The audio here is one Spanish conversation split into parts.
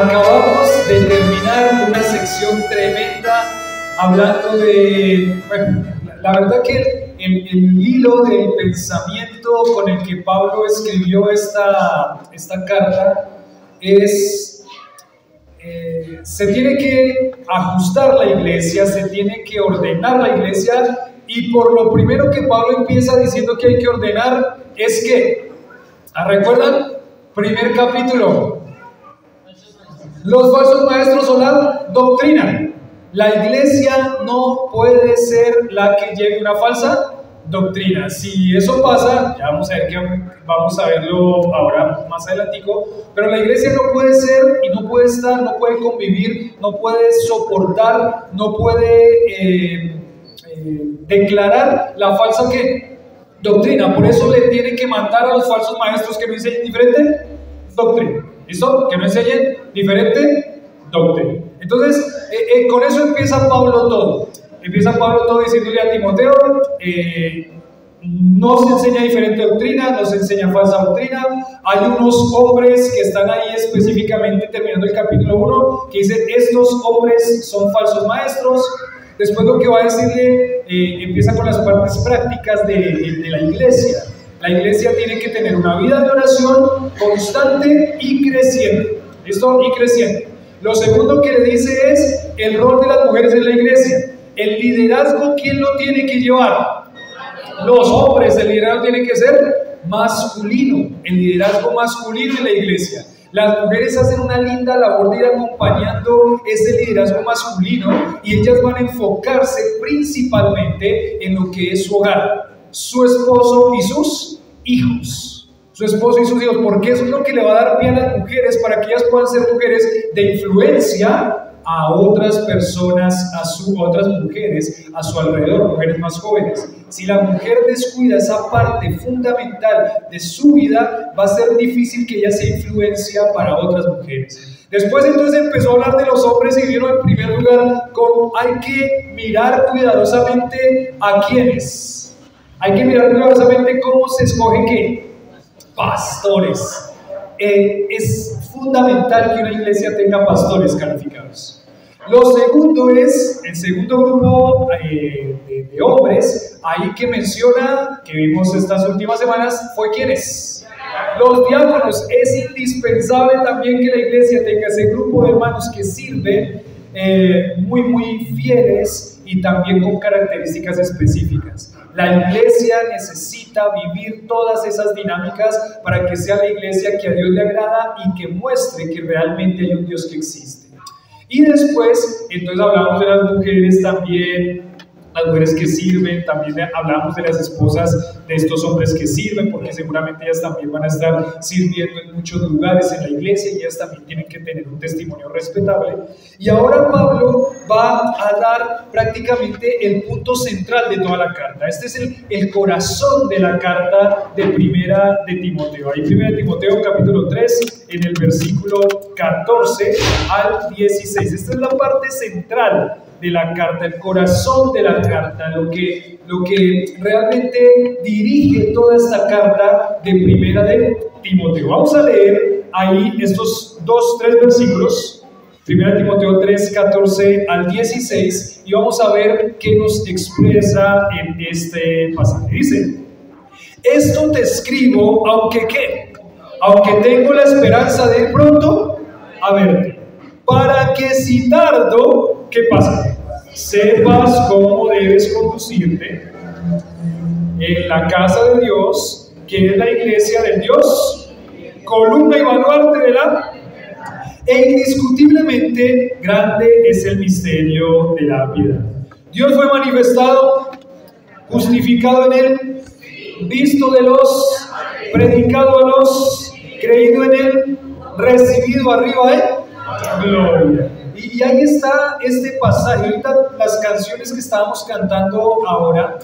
Acabamos de terminar una sección tremenda hablando de, bueno, la verdad que el hilo del pensamiento con el que Pablo escribió esta carta es, se tiene que ajustar la iglesia, se tiene que ordenar la iglesia, y por lo primero que Pablo empieza diciendo que hay que ordenar es que, ¿recuerdan? Primer capítulo, los falsos maestros son la doctrina. La iglesia no puede ser la que lleve una falsa doctrina. Si eso pasa, ya vamos a ver que vamos a verlo ahora más adelantico, pero la iglesia no puede ser y no puede estar, no puede convivir, no puede soportar, no puede declarar la falsa doctrina. Por eso le tiene que mandar a los falsos maestros que no enseñen diferente doctrina. ¿Listo? Que no enseñen diferente doctrina. Entonces, con eso empieza Pablo todo. Empieza Pablo todo diciéndole a Timoteo, no se enseña diferente doctrina, no se enseña falsa doctrina. Hay unos hombres que están ahí específicamente terminando el capítulo 1, que dicen, estos hombres son falsos maestros. Después lo que va a decirle, empieza con las partes prácticas de la iglesia. La iglesia tiene que tener una vida de oración constante y creciente. ¿Listo? Y creciente. Lo segundo que le dice es el rol de las mujeres en la iglesia. El liderazgo, ¿quién lo tiene que llevar? Los hombres. El liderazgo tiene que ser masculino. El liderazgo masculino en la iglesia. Las mujeres hacen una linda labor de ir acompañando ese liderazgo masculino, y ellas van a enfocarse principalmente en lo que es su hogar, su esposo y sus hijos. Su esposo y sus hijos, porque eso es lo que le va a dar pie a las mujeres para que ellas puedan ser mujeres de influencia a otras personas, otras mujeres a su alrededor, mujeres más jóvenes. Si la mujer descuida esa parte fundamental de su vida, va a ser difícil que ella sea influencia para otras mujeres. Después entonces empezó a hablar de los hombres y vieron en primer lugar con hay que mirar cuidadosamente a quiénes. Hay que mirar cuidadosamente cómo se escoge qué. Pastores. Es fundamental que una iglesia tenga pastores calificados. Lo segundo es, el segundo grupo de hombres, ahí que menciona, que vimos estas últimas semanas, fue ¿quiénes? Los diáconos. Es indispensable también que la iglesia tenga ese grupo de hermanos que sirven muy fieles y también con características específicas. La iglesia necesita vivir todas esas dinámicas para que sea la iglesia que a Dios le agrada y que muestre que realmente hay un Dios que existe. Y después, entonces hablamos de las mujeres también, las mujeres que sirven, también hablamos de las esposas de estos hombres que sirven, porque seguramente ellas también van a estar sirviendo en muchos lugares en la iglesia y ellas también tienen que tener un testimonio respetable. Y ahora Pablo va a dar prácticamente el punto central de toda la carta. Este es el corazón de la carta de Primera de Timoteo. Ahí Primera de Timoteo capítulo 3, en el versículo 14 al 16. Esta es la parte central de la carta, el corazón de la carta, lo que realmente dirige toda esta carta de Primera de Timoteo. Vamos a leer ahí estos 3 versículos, Primera de Timoteo 3, 14 al 16, y vamos a ver qué nos expresa en este pasaje. Dice, esto te escribo, aunque tengo la esperanza de ir pronto a verte, para que si tardo, ¿qué pasa? Sepas cómo debes conducirte en la casa de Dios, que es la iglesia del Dios, columna y baluarte de la... E indiscutiblemente grande es el misterio de la piedad. Dios fue manifestado, justificado en él, visto de los, predicado a los, creído en él, recibido arriba en gloria. Y ahí está este pasaje. Ahorita las canciones que estábamos cantando ahora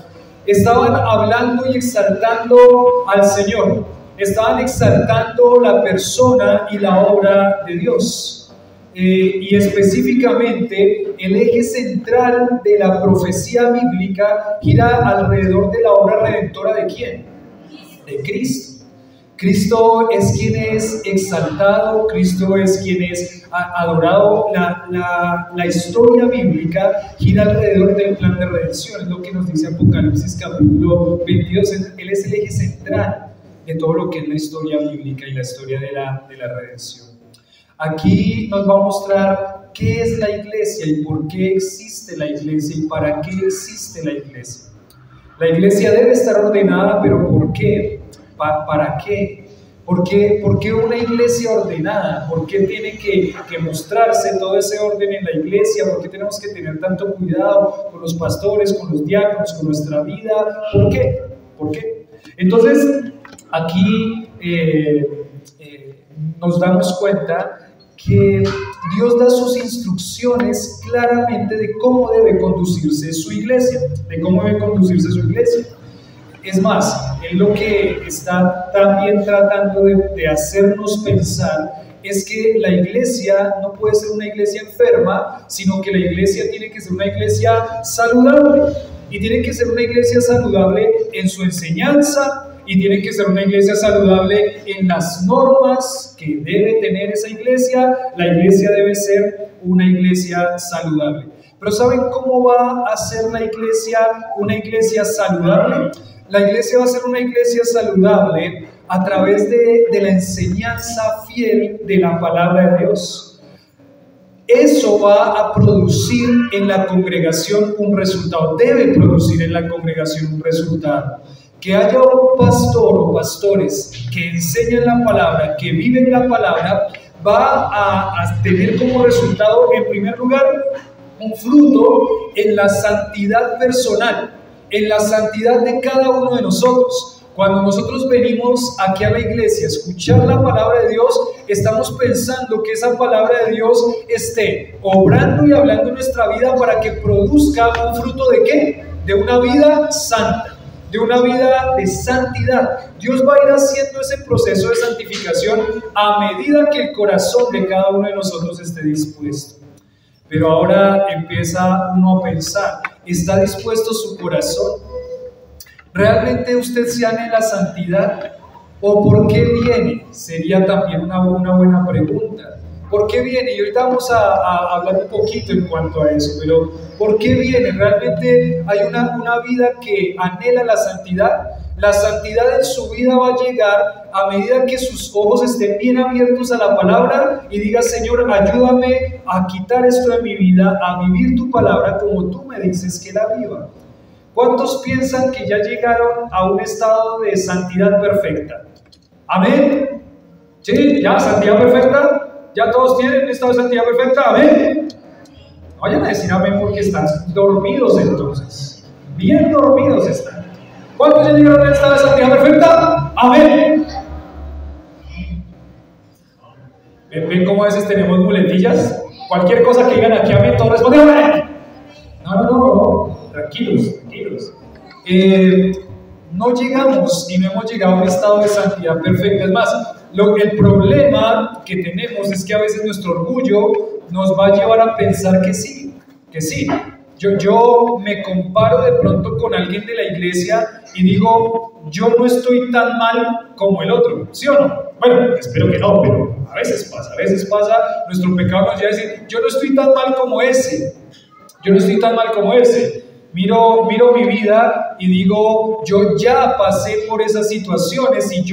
estaban hablando y exaltando al Señor. Estaban exaltando la persona y la obra de Dios. Y específicamente el eje central de la profecía bíblica gira alrededor de la obra redentora ¿de quién? De Cristo. Cristo es quien es exaltado, Cristo es quien es adorado. La historia bíblica gira alrededor del plan de redención, es lo que nos dice Apocalipsis capítulo 22. Él es el eje central de todo lo que es la historia bíblica y la historia de la redención. Aquí nos va a mostrar qué es la iglesia y por qué existe la iglesia y para qué existe la iglesia. La iglesia debe estar ordenada, pero ¿por qué? ¿Para qué? ¿Por qué una iglesia ordenada? ¿Por qué tiene que mostrarse todo ese orden en la iglesia? ¿Por qué tenemos que tener tanto cuidado con los pastores, con los diáconos, con nuestra vida? ¿Por qué? ¿Por qué? Entonces, aquí nos damos cuenta que Dios da sus instrucciones claramente de cómo debe conducirse su iglesia, Es más, Él lo que está también tratando de hacernos pensar es que la iglesia no puede ser una iglesia enferma, sino que la iglesia tiene que ser una iglesia saludable. Y tiene que ser una iglesia saludable en su enseñanza, y tiene que ser una iglesia saludable en las normas que debe tener esa iglesia. La iglesia debe ser una iglesia saludable. Pero ¿saben cómo va a ser la iglesia una iglesia saludable? La iglesia va a ser una iglesia saludable a través de la enseñanza fiel de la palabra de Dios. Eso va a producir en la congregación un resultado, debe producir en la congregación un resultado. Que haya un pastor o pastores que enseñan la palabra, que viven la palabra, va a tener como resultado, en primer lugar, un fruto en la santidad personal, en la santidad de cada uno de nosotros. Cuando nosotros venimos aquí a la iglesia a escuchar la palabra de Dios, estamos pensando que esa palabra de Dios esté obrando y hablando en nuestra vida para que produzca un fruto ¿de qué? De una vida santa, de una vida de santidad. Dios va a ir haciendo ese proceso de santificación a medida que el corazón de cada uno de nosotros esté dispuesto. Pero ahora empieza uno a pensar, ¿está dispuesto su corazón? ¿Realmente usted se anhela santidad? ¿O por qué viene? Sería también una buena pregunta. ¿Por qué viene? Y ahorita vamos a hablar un poquito en cuanto a eso, pero ¿por qué viene? ¿Realmente hay una vida que anhela la santidad? La santidad en su vida va a llegar a medida que sus ojos estén bien abiertos a la palabra y diga, Señor, ayúdame a quitar esto de mi vida, a vivir tu palabra como tú me dices que la viva. ¿Cuántos piensan que ya llegaron a un estado de santidad perfecta? ¿Amén? ¿Sí? ¿Ya? ¿Santidad perfecta? ¿Ya todos tienen un estado de santidad perfecta? ¿Amén? No vayan a decir amén porque están dormidos entonces. Bien dormidos están. ¿Cuántos ya llegaron al estado de santidad perfecta? Amén. ¿Ven cómo a veces tenemos muletillas? Cualquier cosa que digan aquí amén, todos responden amén. No. Tranquilos. No llegamos y no hemos llegado a un estado de santidad perfecta. Es más, el problema que tenemos es que a veces nuestro orgullo nos va a llevar a pensar que sí. Yo me comparo de pronto con alguien de la iglesia y digo, yo no estoy tan mal como el otro, ¿sí o no? Bueno, espero que no, pero a veces pasa, nuestro pecado nos lleva a decir, yo no estoy tan mal como ese. Miro mi vida y digo, yo ya pasé por esas situaciones y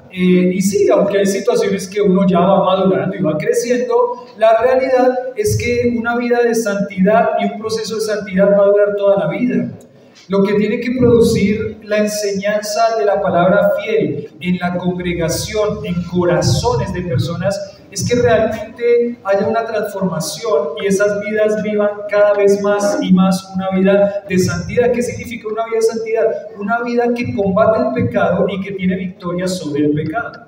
y sí, aunque hay situaciones que uno ya va madurando y va creciendo, la realidad es que una vida de santidad y un proceso de santidad va a durar toda la vida. Lo que tiene que producir la enseñanza de la palabra fiel en la congregación, en corazones de personas, es que realmente haya una transformación y esas vidas vivan cada vez más y más una vida de santidad. ¿Qué significa una vida de santidad? Una vida que combate el pecado y que tiene victoria sobre el pecado.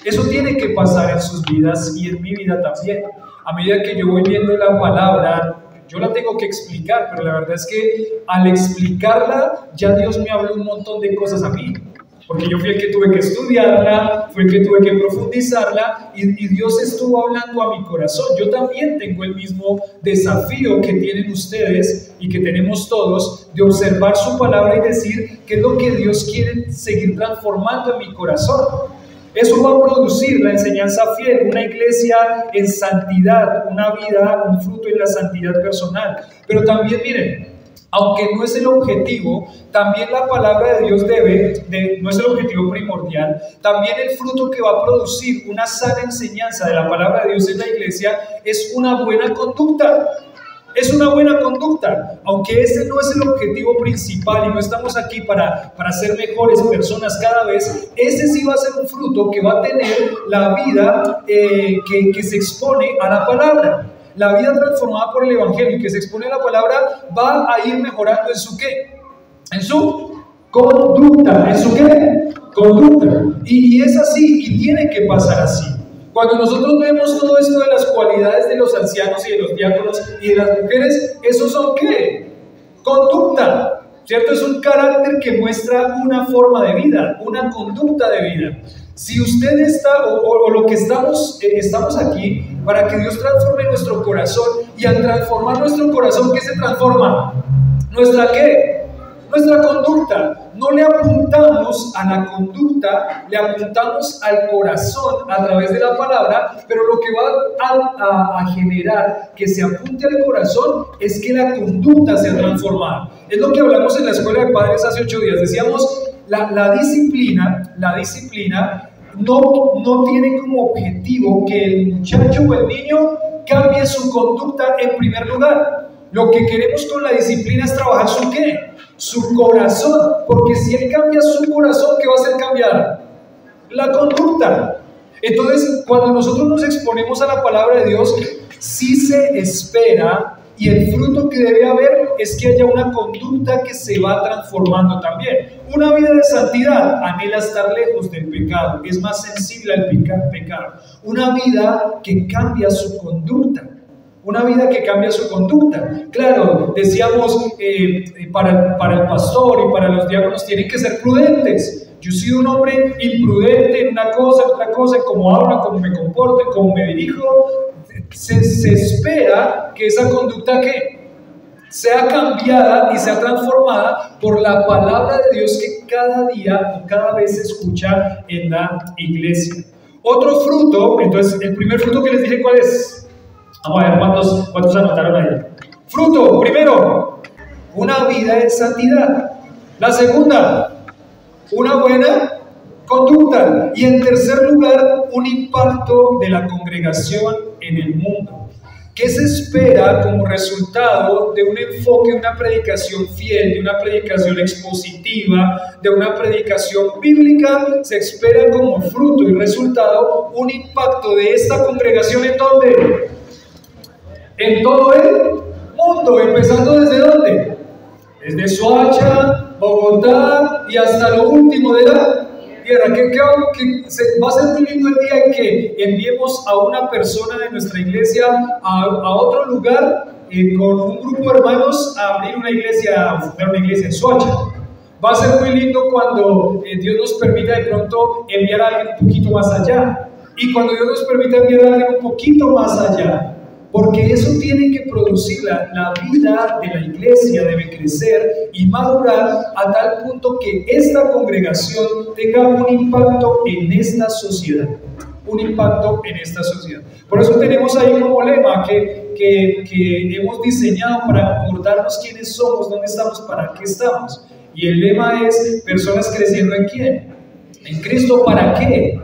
Eso tiene que pasar en sus vidas y en mi vida también. A medida que yo voy viendo la palabra, yo la tengo que explicar, pero la verdad es que al explicarla, ya Dios me habló un montón de cosas a mí. porque yo fui el que tuve que estudiarla, fui el que tuve que profundizarla y Dios estuvo hablando a mi corazón. Yo también tengo el mismo desafío que tienen ustedes y que tenemos todos de observar su palabra y decir qué es lo que Dios quiere seguir transformando en mi corazón. Eso va a producir la enseñanza fiel, una iglesia en santidad, una vida, un fruto en la santidad personal. Pero también miren, aunque no es el objetivo, también la palabra de Dios no es el objetivo primordial, también el fruto que va a producir una sana enseñanza de la palabra de Dios en la iglesia es una buena conducta. Es una buena conducta, aunque ese no es el objetivo principal y no estamos aquí para ser mejores personas cada vez. Ese sí va a ser un fruto que va a tener la vida que se expone a la palabra. La vida transformada por el Evangelio que se expone a la palabra va a ir mejorando en su ¿qué? En su conducta. ¿En su qué? Conducta. Y es así, y tiene que pasar así. Cuando nosotros vemos todo esto de las cualidades de los ancianos y de los diáconos y de las mujeres, ¿esos son qué? Conducta, ¿cierto? Es un carácter que muestra una forma de vida, una conducta de vida. Si usted está, o lo que estamos aquí, para que Dios transforme nuestro corazón, y al transformar nuestro corazón, ¿qué se transforma? ¿Nuestra qué? Nuestra conducta. No le apuntamos a la conducta, le apuntamos al corazón a través de la palabra, pero lo que va a generar que se apunte al corazón es que la conducta sea transformada. Es lo que hablamos en la escuela de padres hace 8 días. Decíamos, la disciplina no tiene como objetivo que el muchacho o el niño cambie su conducta en primer lugar. Lo que queremos con la disciplina es trabajar su ¿qué? Su corazón, porque si él cambia su corazón, ¿qué va a hacer cambiar? La conducta. Entonces, cuando nosotros nos exponemos a la palabra de Dios, sí se espera, y el fruto que debe haber es que haya una conducta que se va transformando también. Una vida de santidad anhela estar lejos del pecado, es más sensible al pecado. Una vida que cambia su conducta. Una vida que cambia su conducta. Claro, decíamos, para el pastor y para los diáconos tienen que ser prudentes. Yo he sido un hombre imprudente en una cosa, en otra cosa, en cómo hablo, en cómo me comporto, en cómo me dirijo. Se espera que esa conducta que sea cambiada y sea transformada por la palabra de Dios que cada día o cada vez se escucha en la iglesia. Otro fruto, entonces el primer fruto que les dije, ¿cuál es? Vamos a ver cuántos anotaron ahí. Fruto, primero, una vida en santidad. La segunda, una buena conducta. Y en tercer lugar, un impacto de la congregación en el mundo. ¿Qué se espera como resultado de un enfoque, de una predicación fiel, de una predicación expositiva, de una predicación bíblica? Se espera como fruto y resultado un impacto de esta congregación ¿en dónde? En todo el mundo, empezando ¿desde dónde? Desde Soacha, Bogotá y hasta lo último de la tierra. Va a ser muy lindo el día en que enviemos a una persona de nuestra iglesia a otro lugar con un grupo de hermanos a abrir una iglesia, a fundar una iglesia en Soacha. Va a ser muy lindo cuando Dios nos permita de pronto enviar a alguien un poquito más allá. Y cuando Dios nos permita enviar a alguien un poquito más allá. Porque eso tiene que producir, la vida de la iglesia debe crecer y madurar a tal punto que esta congregación tenga un impacto en esta sociedad. Un impacto en esta sociedad. Por eso tenemos ahí como lema que hemos diseñado para acordarnos quiénes somos, dónde estamos, para qué estamos. Y el lema es, personas creciendo ¿en quién? En Cristo, ¿para qué?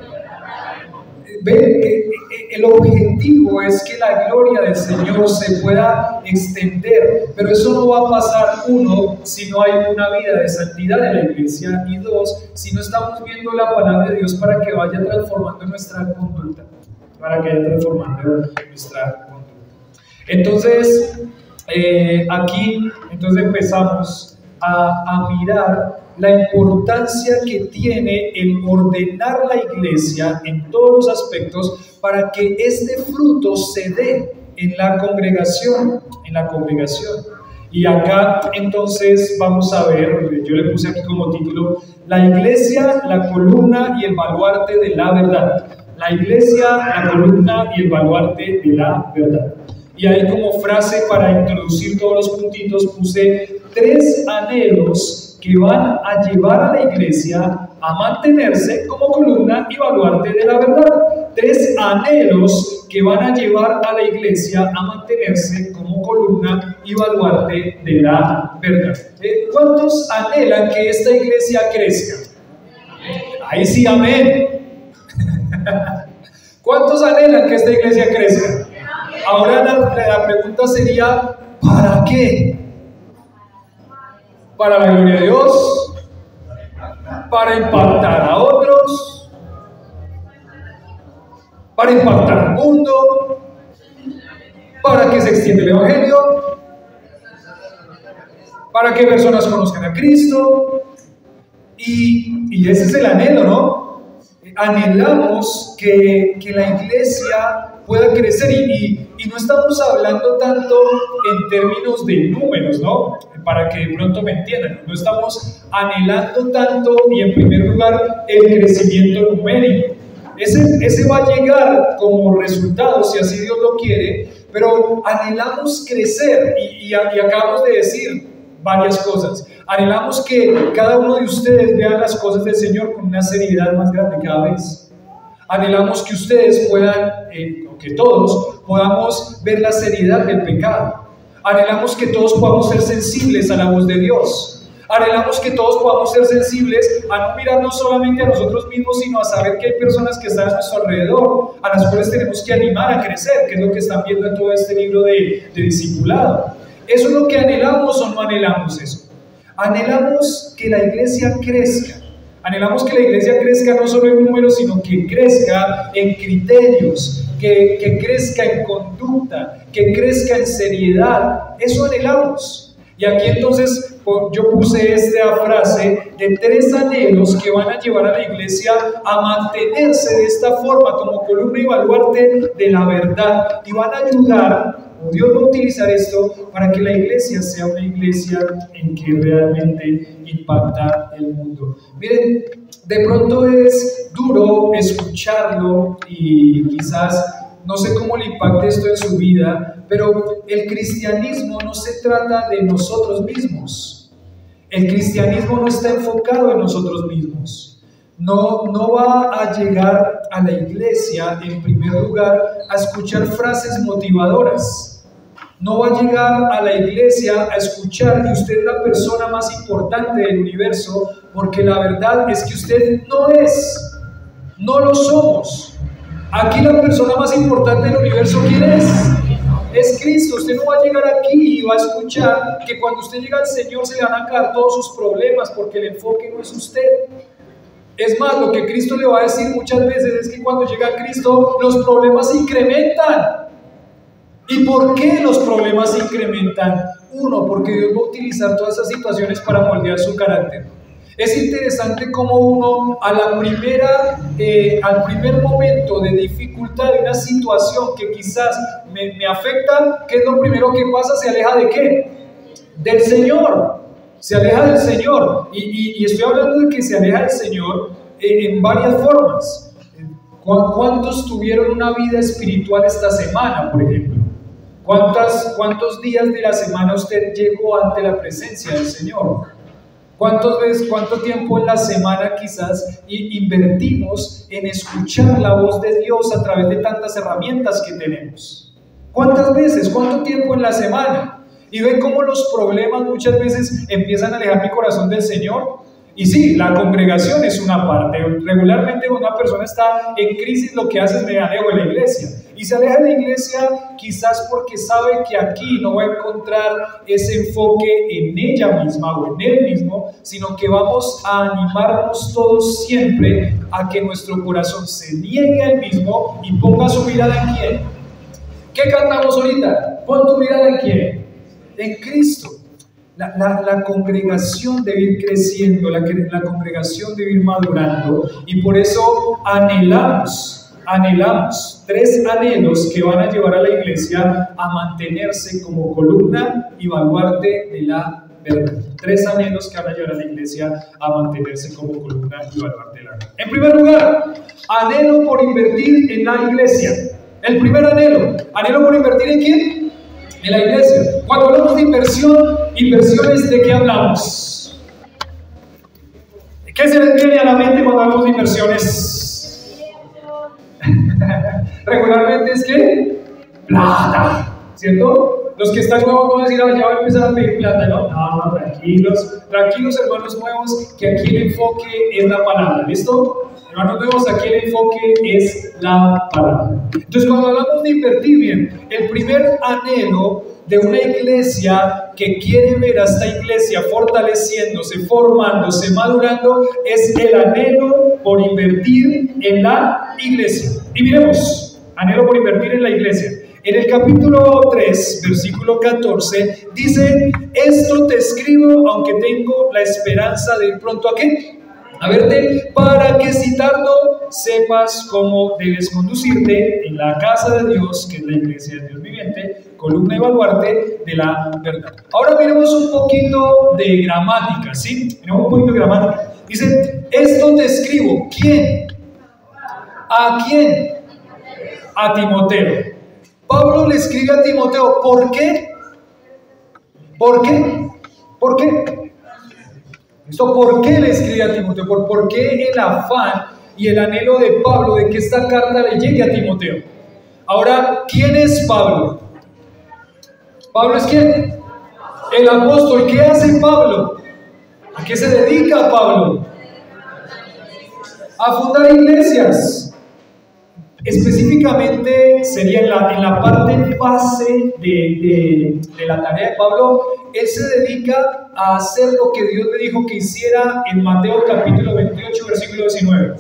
El objetivo es que la gloria del Señor se pueda extender, pero eso no va a pasar, uno, si no hay una vida de santidad en la iglesia, y dos, si no estamos viendo la palabra de Dios para que vaya transformando nuestra conducta, Entonces, aquí empezamos a mirar la importancia que tiene el ordenar la iglesia en todos los aspectos para que este fruto se dé en la congregación. Y acá entonces vamos a ver, yo le puse aquí como título, la iglesia, la columna y el baluarte de la verdad. La iglesia, la columna y el baluarte de la verdad. Y ahí como frase para introducir todos los puntitos puse 3 anhelos que van a llevar a la iglesia a mantenerse como columna y baluarte de la verdad. 3 anhelos que van a llevar a la iglesia a mantenerse como columna y baluarte de la verdad. ¿Cuántos anhelan que esta iglesia crezca? Ahí sí, amén. ¿Cuántos anhelan que esta iglesia crezca? Ahora la pregunta sería, ¿para qué? ¿Para la gloria de Dios? ¿Para impactar a otros? ¿Para impactar al mundo? ¿Para que se extienda el evangelio? ¿Para que personas conozcan a Cristo? Y ese es el anhelo, ¿no? Anhelamos que la iglesia pueda crecer y no estamos hablando tanto en términos de números, ¿no? Para que de pronto me entiendan, no estamos anhelando tanto y en primer lugar el crecimiento numérico. Ese va a llegar como resultado si así Dios lo quiere, pero anhelamos crecer y acabamos de decir varias cosas. Anhelamos que cada uno de ustedes vea las cosas del Señor con una seriedad más grande cada vez. Anhelamos que ustedes puedan, que todos podamos ver la seriedad del pecado. Anhelamos que todos podamos ser sensibles a la voz de Dios. Anhelamos que todos podamos ser sensibles a no mirarnos solamente a nosotros mismos, sino a saber que hay personas que están a nuestro alrededor, a las cuales tenemos que animar a crecer, que es lo que están viendo en todo este libro de discipulado. ¿Eso es lo que anhelamos o no anhelamos eso? Anhelamos que la iglesia crezca. Anhelamos que la iglesia crezca no solo en números, sino que crezca en criterios, que crezca en conducta, que crezca en seriedad. Eso anhelamos. Y aquí entonces yo puse esta frase de 3 anhelos que van a llevar a la iglesia a mantenerse de esta forma como columna y baluarte de la verdad. Y van a ayudar, o Dios va a utilizar esto para que la iglesia sea una iglesia en que realmente impacta el mundo. Miren, de pronto es duro escucharlo y quizás no sé cómo le impacte esto en su vida, pero el cristianismo no se trata de nosotros mismos. El cristianismo no está enfocado en nosotros mismos. No va a llegar a la iglesia en primer lugar a escuchar frases motivadoras. No va a llegar a la iglesia a escuchar que usted es la persona más importante del universo, porque la verdad es que usted no lo somos. Aquí la persona más importante del universo, ¿quién es? Es Cristo. Usted no va a llegar aquí y va a escuchar que cuando usted llega al Señor se le van a acabar todos sus problemas, porque el enfoque no es usted. Es más, lo que Cristo le va a decir muchas veces es que cuando llega a Cristo los problemas se incrementan. ¿Y por qué los problemas se incrementan? Uno, porque Dios va a utilizar todas esas situaciones para moldear su carácter. Es interesante cómo uno al primer momento de dificultad, de una situación que quizás me afecta, ¿qué es lo primero que pasa? ¿Se aleja de qué? Del Señor. Se aleja del Señor. Y estoy hablando de que se aleja del Señor en varias formas. ¿Cuántos tuvieron una vida espiritual esta semana, por ejemplo? ¿Cuántos días de la semana usted llegó ante la presencia del Señor? ¿Cuánto tiempo en la semana quizás invertimos en escuchar la voz de Dios a través de tantas herramientas que tenemos? ¿Cuántas veces? ¿Cuánto tiempo en la semana? Y ven cómo los problemas muchas veces empiezan a alejar mi corazón del Señor. Y sí, la congregación es una parte. Regularmente cuando una persona está en crisis, lo que hace es me alejo de la iglesia. Y se aleja de la iglesia quizás porque sabe que aquí no va a encontrar ese enfoque en ella misma o en él mismo, sino que vamos a animarnos todos siempre a que nuestro corazón se niegue al mismo y ponga su mirada en ¿quién? ¿Qué cantamos ahorita? Pon tu mirada en ¿quién? En Cristo. La congregación debe ir creciendo, la congregación debe ir madurando, y por eso anhelamos anhelamos, 3 anhelos que van a llevar a la iglesia a mantenerse como columna y baluarte de la verdad. 3 anhelos que van a llevar a la iglesia a mantenerse como columna y baluarte de la verdad. En primer lugar, anhelo por invertir en la iglesia. El primer anhelo por invertir ¿en quién? En la iglesia. Cuando hablamos de inversiones, ¿de qué hablamos? ¿Qué se les viene a la mente cuando hablamos de inversiones? Regularmente es que plata, ¿cierto? Los que están nuevos van a decir, ya va a empezar a pedir plata, ¿no? No, tranquilos, hermanos nuevos, que aquí el enfoque es la palabra, ¿listo? Hermanos nuevos, aquí el enfoque es la palabra. Entonces, cuando hablamos de invertir, bien, el primer anhelo de una iglesia que quiere ver a esta iglesia fortaleciéndose, formándose, madurando, es el anhelo por invertir en la iglesia. Y miremos, anhelo por invertir en la iglesia. En el capítulo 3, versículo 14, dice, esto te escribo, aunque tengo la esperanza de ir pronto a ¿qué? A verte, para que si tardo sepas cómo debes conducirte en la casa de Dios, que es la iglesia de Dios viviente, columna y baluarte de la verdad. Ahora miremos un poquito de gramática, ¿sí? Miremos un poquito de gramática. Dice, esto te escribo, ¿quién? ¿A quién? A Timoteo. Pablo le escribe a Timoteo, ¿por qué? ¿Por qué? ¿Por qué? ¿Por qué le escribe a Timoteo? ¿Por qué el afán y el anhelo de Pablo de que esta carta le llegue a Timoteo? Ahora, ¿quién es Pablo? ¿Pablo es quién? El apóstol. ¿Qué hace Pablo? ¿A qué se dedica Pablo? A fundar iglesias. Específicamente sería en la parte base de la tarea de Pablo. Él se dedica a hacer lo que Dios le dijo que hiciera en Mateo capítulo 28, versículo 19.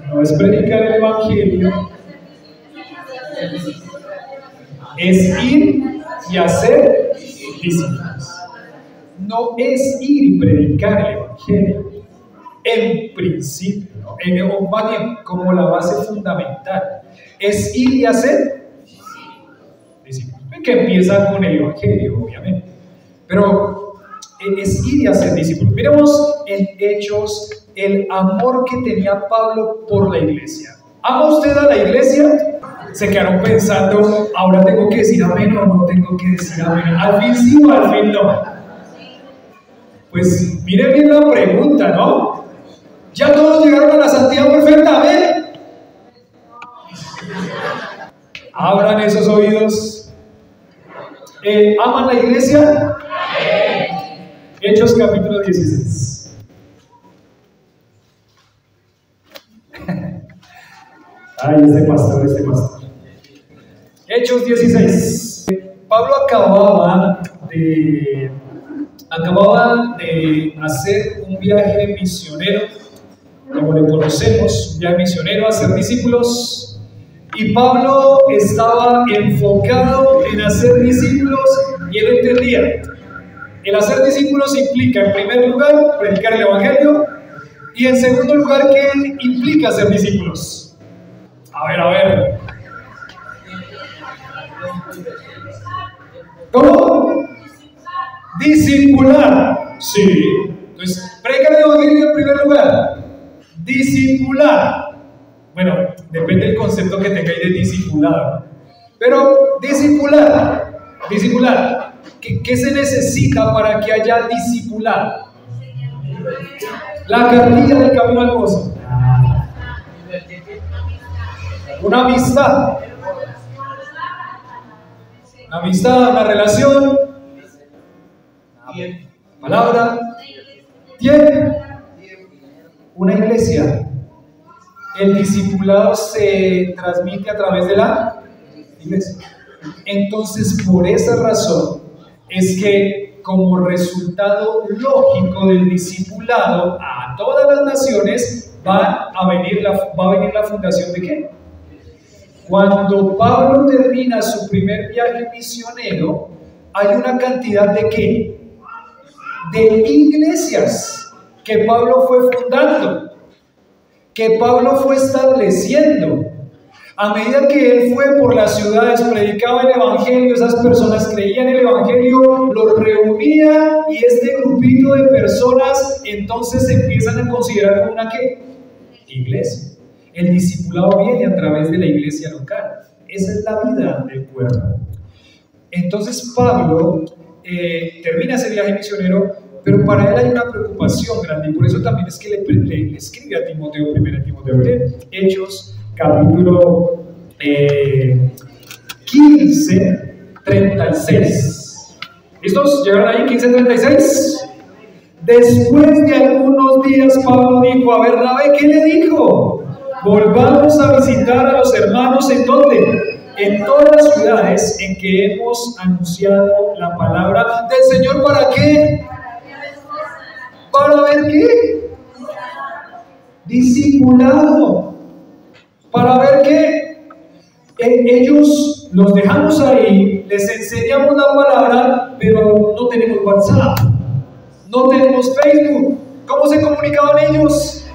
No es predicar el evangelio, es ir y hacer discípulos. No es ir y predicar el evangelio. En principio, ¿no? O más bien como la base fundamental, es ir y hacer discípulos, que empieza con el evangelio, obviamente, pero es ir y hacer discípulos. Miremos en Hechos el amor que tenía Pablo por la iglesia. ¿Ama usted a la iglesia? Se quedaron pensando, ahora tengo que decir amén o no tengo que decir amén, al fin sí o al fin no. Pues miren bien la pregunta, ¿no? ¿Ya todos llegaron a la santidad perfecta? ¿Amén? Abran esos oídos. ¿Aman la iglesia? Hechos capítulo 16. Ay, este pastor. Hechos 16. Pablo acababa de hacer un viaje misionero, como le conocemos, un viaje misionero, a hacer discípulos, y Pablo estaba enfocado en hacer discípulos, y él entendía, el hacer discípulos implica, en primer lugar, predicar el evangelio, y en segundo lugar, ¿qué implica hacer discípulos? A ver. ¿Cómo? Discipular. Sí. Entonces, predicar el evangelio en primer lugar. Discipular. Bueno, depende del concepto que tengáis de discipulado. Pero discipular. ¿Qué se necesita para que haya discipulado? La cartilla del camino al gozo. Una amistad. Una relación. Palabra. Tiempo. Una iglesia. El discipulado se transmite a través de la iglesia. Entonces, por esa razón es que como resultado lógico del discipulado a todas las naciones va a venir la fundación de ¿qué? Cuando Pablo termina su primer viaje misionero, hay una cantidad de ¿qué? De iglesias. que Pablo fue fundando, que Pablo fue estableciendo. A medida que él fue por las ciudades, predicaba el Evangelio, esas personas creían el Evangelio, los reunía y este grupito de personas entonces se empiezan a considerar como una ¿qué? Iglesia. El discipulado viene a través de la iglesia local. Esa es la vida del pueblo. Entonces Pablo termina ese viaje misionero, pero para él hay una preocupación grande y por eso también es que le escribe a Timoteo, 1 Timoteo, Hechos, capítulo 15, 36. ¿Listos? ¿Llegaron ahí? 15, 36. Después de algunos días Pablo dijo a Bernabé, ¿qué le dijo? Volvamos a visitar a los hermanos ¿en dónde? En todas las ciudades en que hemos anunciado la palabra del Señor. ¿Para qué? ¿Para ver qué? Discipulado. ¿Para ver qué? Ellos los dejamos ahí, les enseñamos la palabra, pero no tenemos WhatsApp, no tenemos Facebook. ¿Cómo se comunicaban ellos?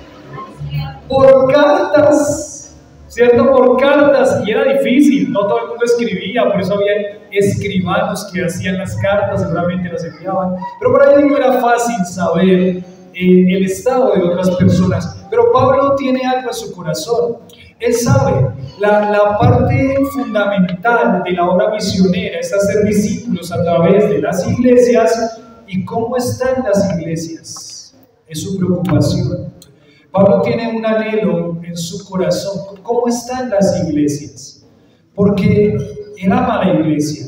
Por cartas, ¿cierto? Por cartas, y era difícil, no todo el mundo escribía, por eso había escribanos que hacían las cartas, seguramente las enviaban, pero para ellos no era fácil saber el estado de otras personas. Pero Pablo tiene algo en su corazón. Él sabe, la parte fundamental de la obra misionera es hacer discípulos a través de las iglesias. ¿Y cómo están las iglesias? Es su preocupación. Pablo tiene un anhelo en su corazón. ¿Cómo están las iglesias? Porque él ama la iglesia.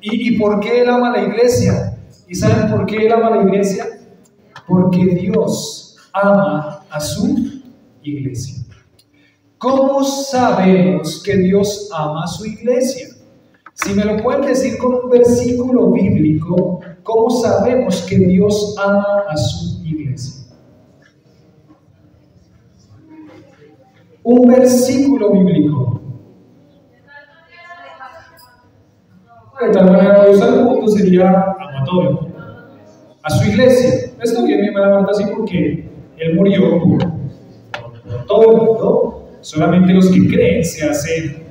¿Y por qué él ama la iglesia? ¿Y saben por qué él ama la iglesia? Porque Dios ama a su iglesia. ¿Cómo sabemos que Dios ama a su iglesia? Si me lo pueden decir con un versículo bíblico, ¿cómo sabemos que Dios ama a su iglesia? Un versículo bíblico. De tal manera Dios al mundo sería ama a todo el mundo, a su iglesia. Esto bien mi hermana Marta así porque Él murió por todo el mundo. Solamente los que creen se hacen,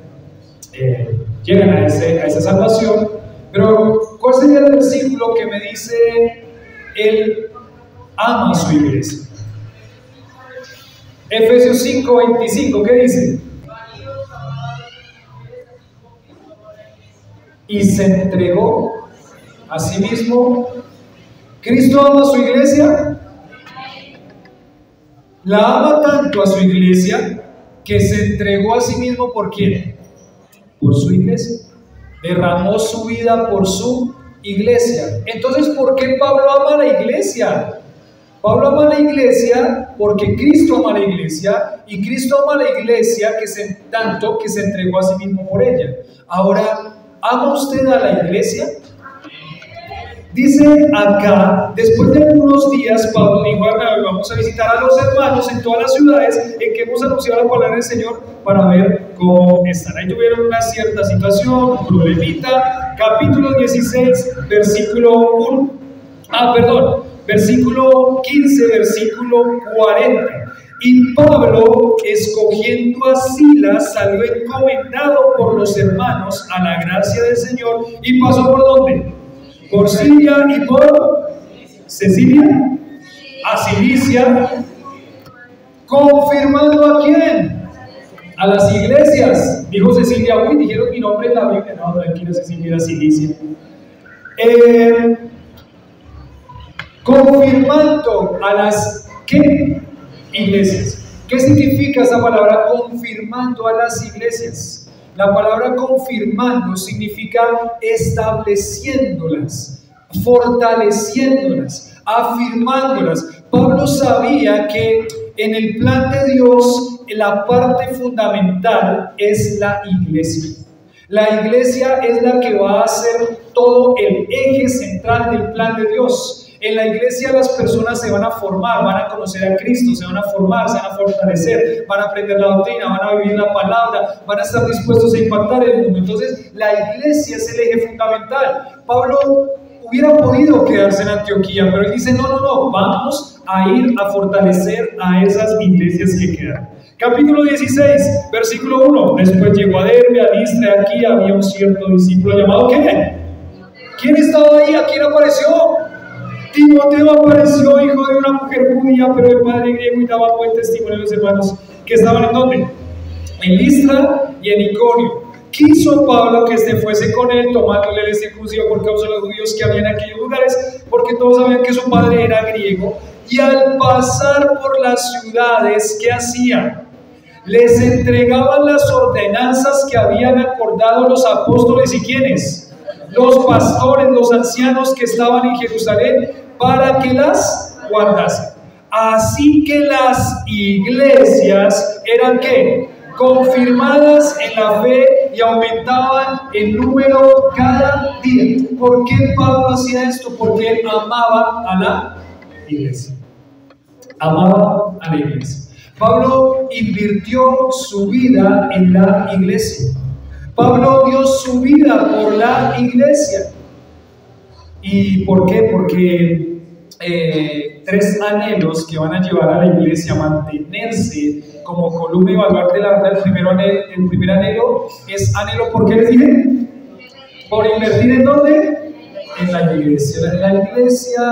llegan a esa salvación. Pero ¿cuál sería el versículo que me dice Él ama a su iglesia? Efesios 5:25, ¿qué dice? Y se entregó a sí mismo. ¿Cristo ama a su iglesia? La ama tanto a su iglesia que se entregó a sí mismo. ¿Por quién? Por su iglesia. Derramó su vida por su iglesia. Entonces, ¿por qué Pablo ama a la iglesia? Pablo ama a la iglesia porque Cristo ama a la iglesia, y Cristo ama a la iglesia tanto que se entregó a sí mismo por ella. Ahora, ¿ama usted a la iglesia? Dice acá, después de algunos días, Pablo dijo: vamos a visitar a los hermanos en todas las ciudades en que hemos anunciado la palabra del Señor para ver cómo están. Ahí tuvieron una cierta situación, un problemita. Capítulo 16, versículo 1. Versículo 15, versículo 40. Y Pablo, escogiendo a Silas, salió encomendado por los hermanos a la gracia del Señor, y pasó ¿por dónde? Por Siria y por Cilicia, a Cilicia, confirmando ¿a quién? A las iglesias. Dijo Cecilia: uy, dijeron mi nombre en la Biblia. No, tranquila, Cecilia era Cilicia. Confirmando a las ¿qué? Iglesias. ¿Qué significa esa palabra confirmando a las iglesias? La palabra confirmando significa estableciéndolas, fortaleciéndolas, afirmándolas. Pablo sabía que en el plan de Dios la parte fundamental es la iglesia. La iglesia es la que va a ser todo el eje central del plan de Dios. En la iglesia las personas se van a formar, van a conocer a Cristo, se van a formar, se van a fortalecer, van a aprender la doctrina, van a vivir la palabra, van a estar dispuestos a impactar el mundo. Entonces, la iglesia es el eje fundamental. Pablo hubiera podido quedarse en Antioquía, pero él dice, no, vamos a ir a fortalecer a esas iglesias que quedan. Capítulo 16, versículo 1. Después llegó a Derbe, a Listra, aquí había un cierto discípulo llamado ¿qué? ¿Quién estaba ahí? ¿A quién apareció? Timoteo apareció, hijo de una mujer judía, pero de padre griego, y daba buen testimonio a los hermanos que estaban en ¿dónde? En Listra y en Iconio. Quiso Pablo que éste fuese con él, tomándole el circuncido por causa de los judíos que había en aquellos lugares, porque todos sabían que su padre era griego. Y al pasar por las ciudades, ¿qué hacía? Les entregaban las ordenanzas que habían acordado los apóstoles y ¿quiénes? Los pastores, los ancianos que estaban en Jerusalén, para que las guardasen. Así que las iglesias eran ¿qué? Confirmadas en la fe y aumentaban en número cada día. ¿Por qué Pablo hacía esto? Porque él amaba a la iglesia. Amaba a la iglesia. Pablo invirtió su vida en la iglesia. Pablo dio su vida por la iglesia. ¿Y por qué? Porque tres anhelos que van a llevar a la iglesia a mantenerse como columna y baluarte de la verdad. El primer anhelo es anhelo, ¿por qué les dije? Por invertir ¿en dónde? En la iglesia. La iglesia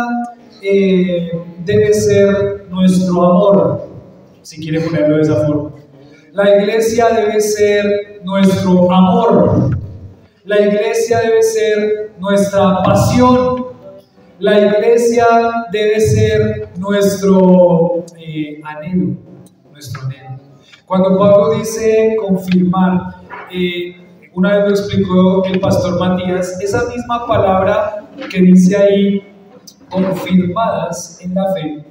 debe ser nuestro amor, si quiere ponerlo de esa forma. La iglesia debe ser nuestro amor. La iglesia debe ser nuestra pasión. La iglesia debe ser nuestro anhelo. Nuestro anhelo. Cuando Pablo dice confirmar, una vez lo explicó el pastor Matías, esa misma palabra que dice ahí, confirmadas en la fe,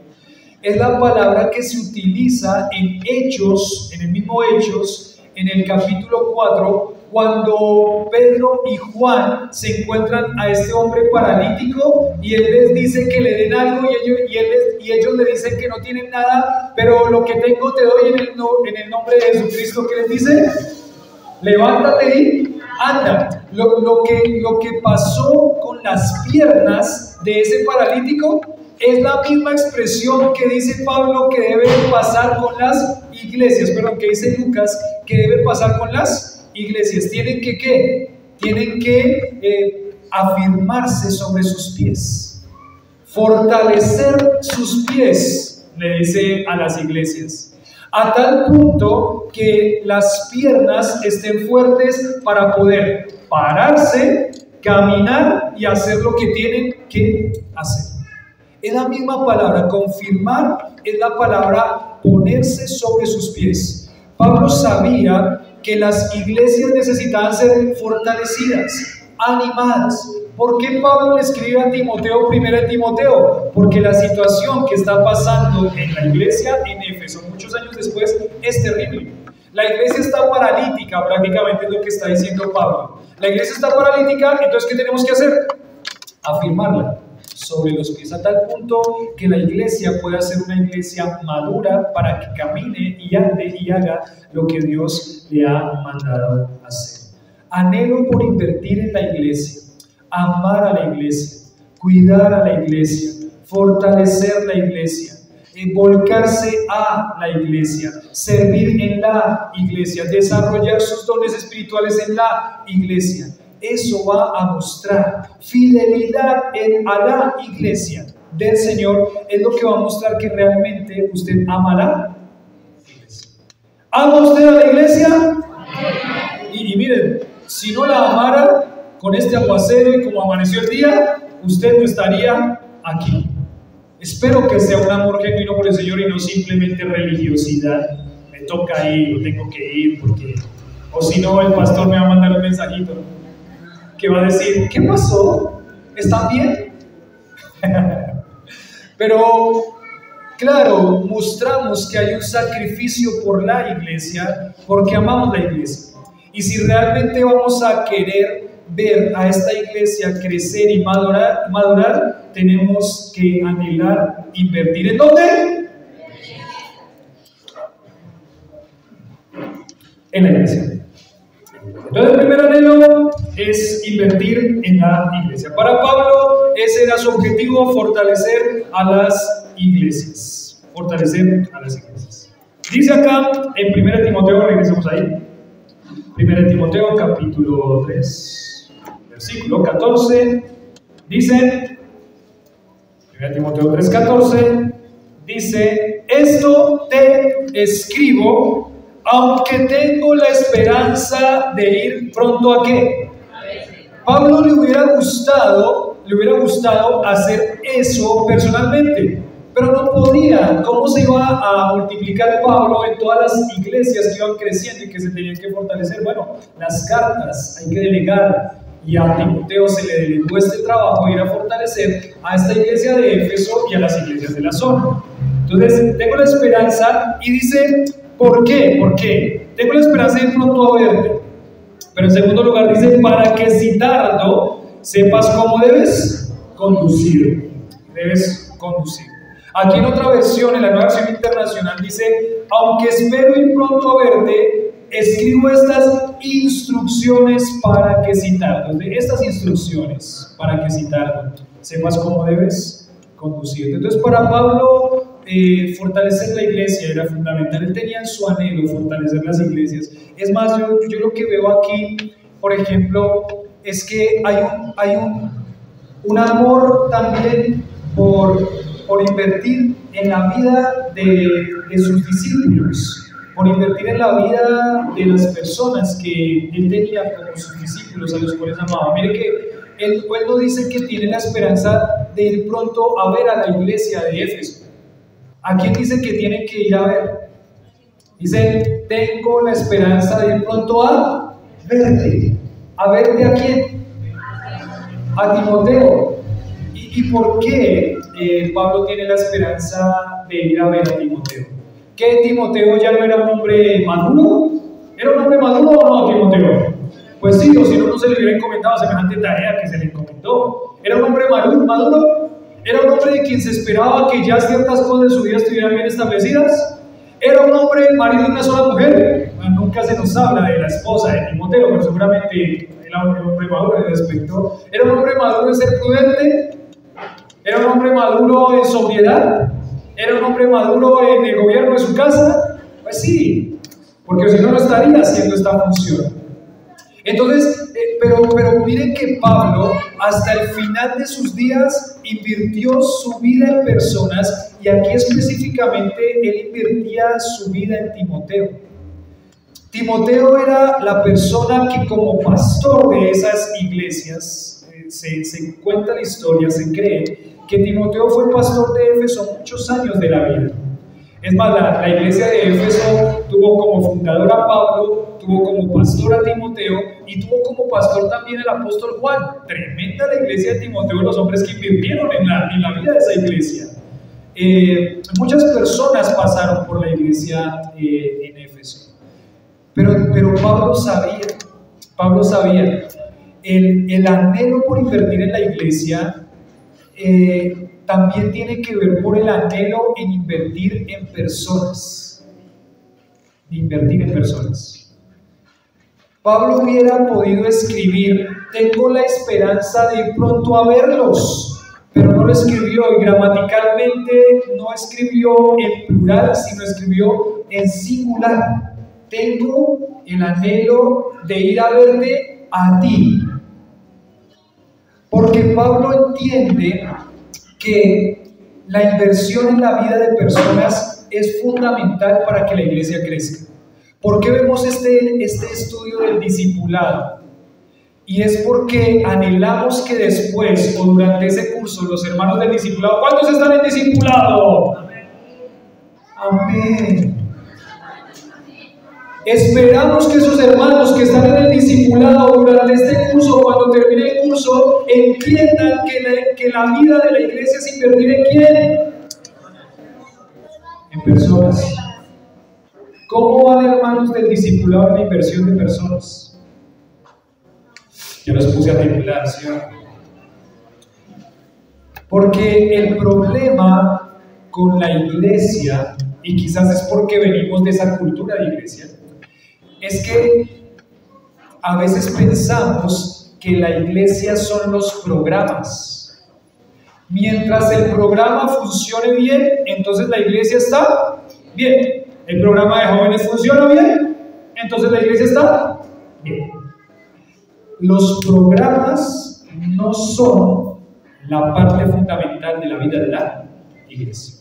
es la palabra que se utiliza en Hechos, en el mismo Hechos, en el capítulo 4, cuando Pedro y Juan se encuentran a este hombre paralítico y él les dice que le den algo y ellos le dicen que no tienen nada, pero lo que tengo te doy en el nombre de Jesucristo. ¿Qué les dice? Levántate y anda. Lo que pasó con las piernas de ese paralítico es la misma expresión que dice Pablo que debe pasar con las iglesias, que dice Lucas que debe pasar con las iglesias. Tienen que ¿qué? Tienen que afirmarse sobre sus pies, fortalecer sus pies, le dice a las iglesias, a tal punto que las piernas estén fuertes para poder pararse, caminar y hacer lo que tienen que hacer. Es la misma palabra, confirmar es la palabra ponerse sobre sus pies. Pablo sabía que las iglesias necesitaban ser fortalecidas, animadas. ¿Por qué Pablo le escribe a Timoteo, primero a Timoteo? Porque la situación que está pasando en la iglesia en Éfeso, muchos años después, es terrible. La iglesia está paralítica, prácticamente es lo que está diciendo Pablo. La iglesia está paralítica, entonces ¿qué tenemos que hacer? Afirmarla sobre los pies, a tal punto que la iglesia pueda ser una iglesia madura para que camine y ande y haga lo que Dios le ha mandado hacer. Anhelo por invertir en la iglesia, amar a la iglesia, cuidar a la iglesia, fortalecer la iglesia, volcarse a la iglesia, servir en la iglesia, desarrollar sus dones espirituales en la iglesia. Eso va a mostrar fidelidad a la iglesia del Señor. Es lo que va a mostrar que realmente usted ama a la iglesia. ¿Ama usted a la iglesia? Y miren, si no la amara con este aguacero y como amaneció el día, usted no estaría aquí. Espero que sea un amor genuino por el Señor y no simplemente religiosidad. Me toca ir, tengo que ir porque, o si no, el pastor me va a mandar un mensajito que va a decir, ¿qué pasó? ¿Están bien? Pero, claro, mostramos que hay un sacrificio por la iglesia porque amamos la iglesia. Y si realmente vamos a querer ver a esta iglesia crecer y madurar, tenemos que anhelar invertir. ¿En dónde? En la iglesia. Entonces el primer anhelo es invertir en la iglesia. Para Pablo ese era su objetivo, fortalecer a las iglesias. Fortalecer a las iglesias. Dice acá en 1 Timoteo, regresamos ahí. 1 Timoteo capítulo 3, versículo 14, dice, 1 Timoteo 3, 14, dice, esto te escribo, aunque tengo la esperanza de ir pronto ¿a qué? Pablo le hubiera gustado hacer eso personalmente, pero no podía. ¿Cómo se iba a multiplicar Pablo en todas las iglesias que iban creciendo y que se tenían que fortalecer? Bueno, las cartas hay que delegar, y a Timoteo se le delegó este trabajo de ir a fortalecer a esta iglesia de Éfeso y a las iglesias de la zona. Entonces, tengo la esperanza, y dice, ¿por qué? ¿Por qué? Tengo la esperanza de ir pronto a verte. Pero en segundo lugar dice, para que si tardo, sepas cómo debes conducir. Debes conducir. Aquí en otra versión, en la nueva versión internacional, dice, aunque espero ir pronto a verte, escribo estas instrucciones para que si tardo. Estas instrucciones para que si tardo, sepas cómo debes conducir. Entonces, para Pablo, fortalecer la iglesia era fundamental. Él tenía en su anhelo fortalecer las iglesias. Es más, yo lo que veo aquí, por ejemplo, es que hay un amor también por invertir en la vida de sus discípulos, por invertir en la vida de las personas que él tenía como sus discípulos, a los cuales amaba. Mire que él no dice que tiene la esperanza de ir pronto a ver a la iglesia de Éfeso. ¿A quién dice que tiene que ir a ver? Dice, tengo la esperanza de ir pronto a verte. ¿A verte a quién? A Timoteo. ¿Y por qué Pablo tiene la esperanza de ir a ver a Timoteo? ¿Que Timoteo ya no era un hombre maduro? ¿Era un hombre maduro o no, Timoteo? Pues sí, o si no se le hubiera encomendado semejante tarea que se le encomendó. ¿Era un hombre maduro? ¿Era un hombre de quien se esperaba que ya ciertas cosas de su vida estuvieran bien establecidas? ¿Era un hombre marido de una sola mujer? Bueno, nunca se nos habla de la esposa de Timoteo, pero seguramente era un hombre maduro en ese aspecto. ¿Era un hombre maduro en ser prudente? ¿Era un hombre maduro en sobriedad? ¿Era un hombre maduro en el gobierno de su casa? Pues sí, porque si no, no estaría haciendo esta función. Entonces, pero miren que Pablo, hasta el final de sus días, invirtió su vida en personas, y aquí específicamente él invertía su vida en Timoteo. Timoteo era la persona que, como pastor de esas iglesias, se cuenta la historia, se cree que Timoteo fue pastor de Éfeso muchos años de la vida. Es más, la iglesia de Éfeso tuvo como fundador a Pablo, tuvo como pastor a Timoteo y tuvo como pastor también el apóstol Juan. Tremenda la iglesia de Timoteo, los hombres que invirtieron en la vida de esa iglesia. Muchas personas pasaron por la iglesia en Éfeso. Pero Pablo sabía, el anhelo por invertir en la iglesia también tiene que ver por el anhelo en invertir en personas. Pablo hubiera podido escribir, tengo la esperanza de ir pronto a verlos, pero no lo escribió, y gramaticalmente no escribió en plural, sino escribió en singular. Tengo el anhelo de ir a verte a ti. Porque Pablo entiende que la inversión en la vida de personas es fundamental para que la iglesia crezca. ¿Por qué vemos este estudio del discipulado? Y es porque anhelamos que después o durante ese curso los hermanos del discipulado, ¿cuántos están en discipulado? Amén. Esperamos que esos hermanos que están en el discipulado durante este curso, cuando termine el curso, entiendan que la vida de la iglesia es invertir ¿en quién? En personas. ¿Cómo van, hermanos del discipulado, en la inversión de personas? Yo los puse a temblar, ¿sí? Porque el problema con la iglesia, y quizás es porque venimos de esa cultura de iglesia, es que a veces pensamos que la iglesia son los programas. Mientras el programa funcione bien, entonces la iglesia está bien. El programa de jóvenes funciona bien, entonces la iglesia está bien. Los programas no son la parte fundamental de la vida de la iglesia.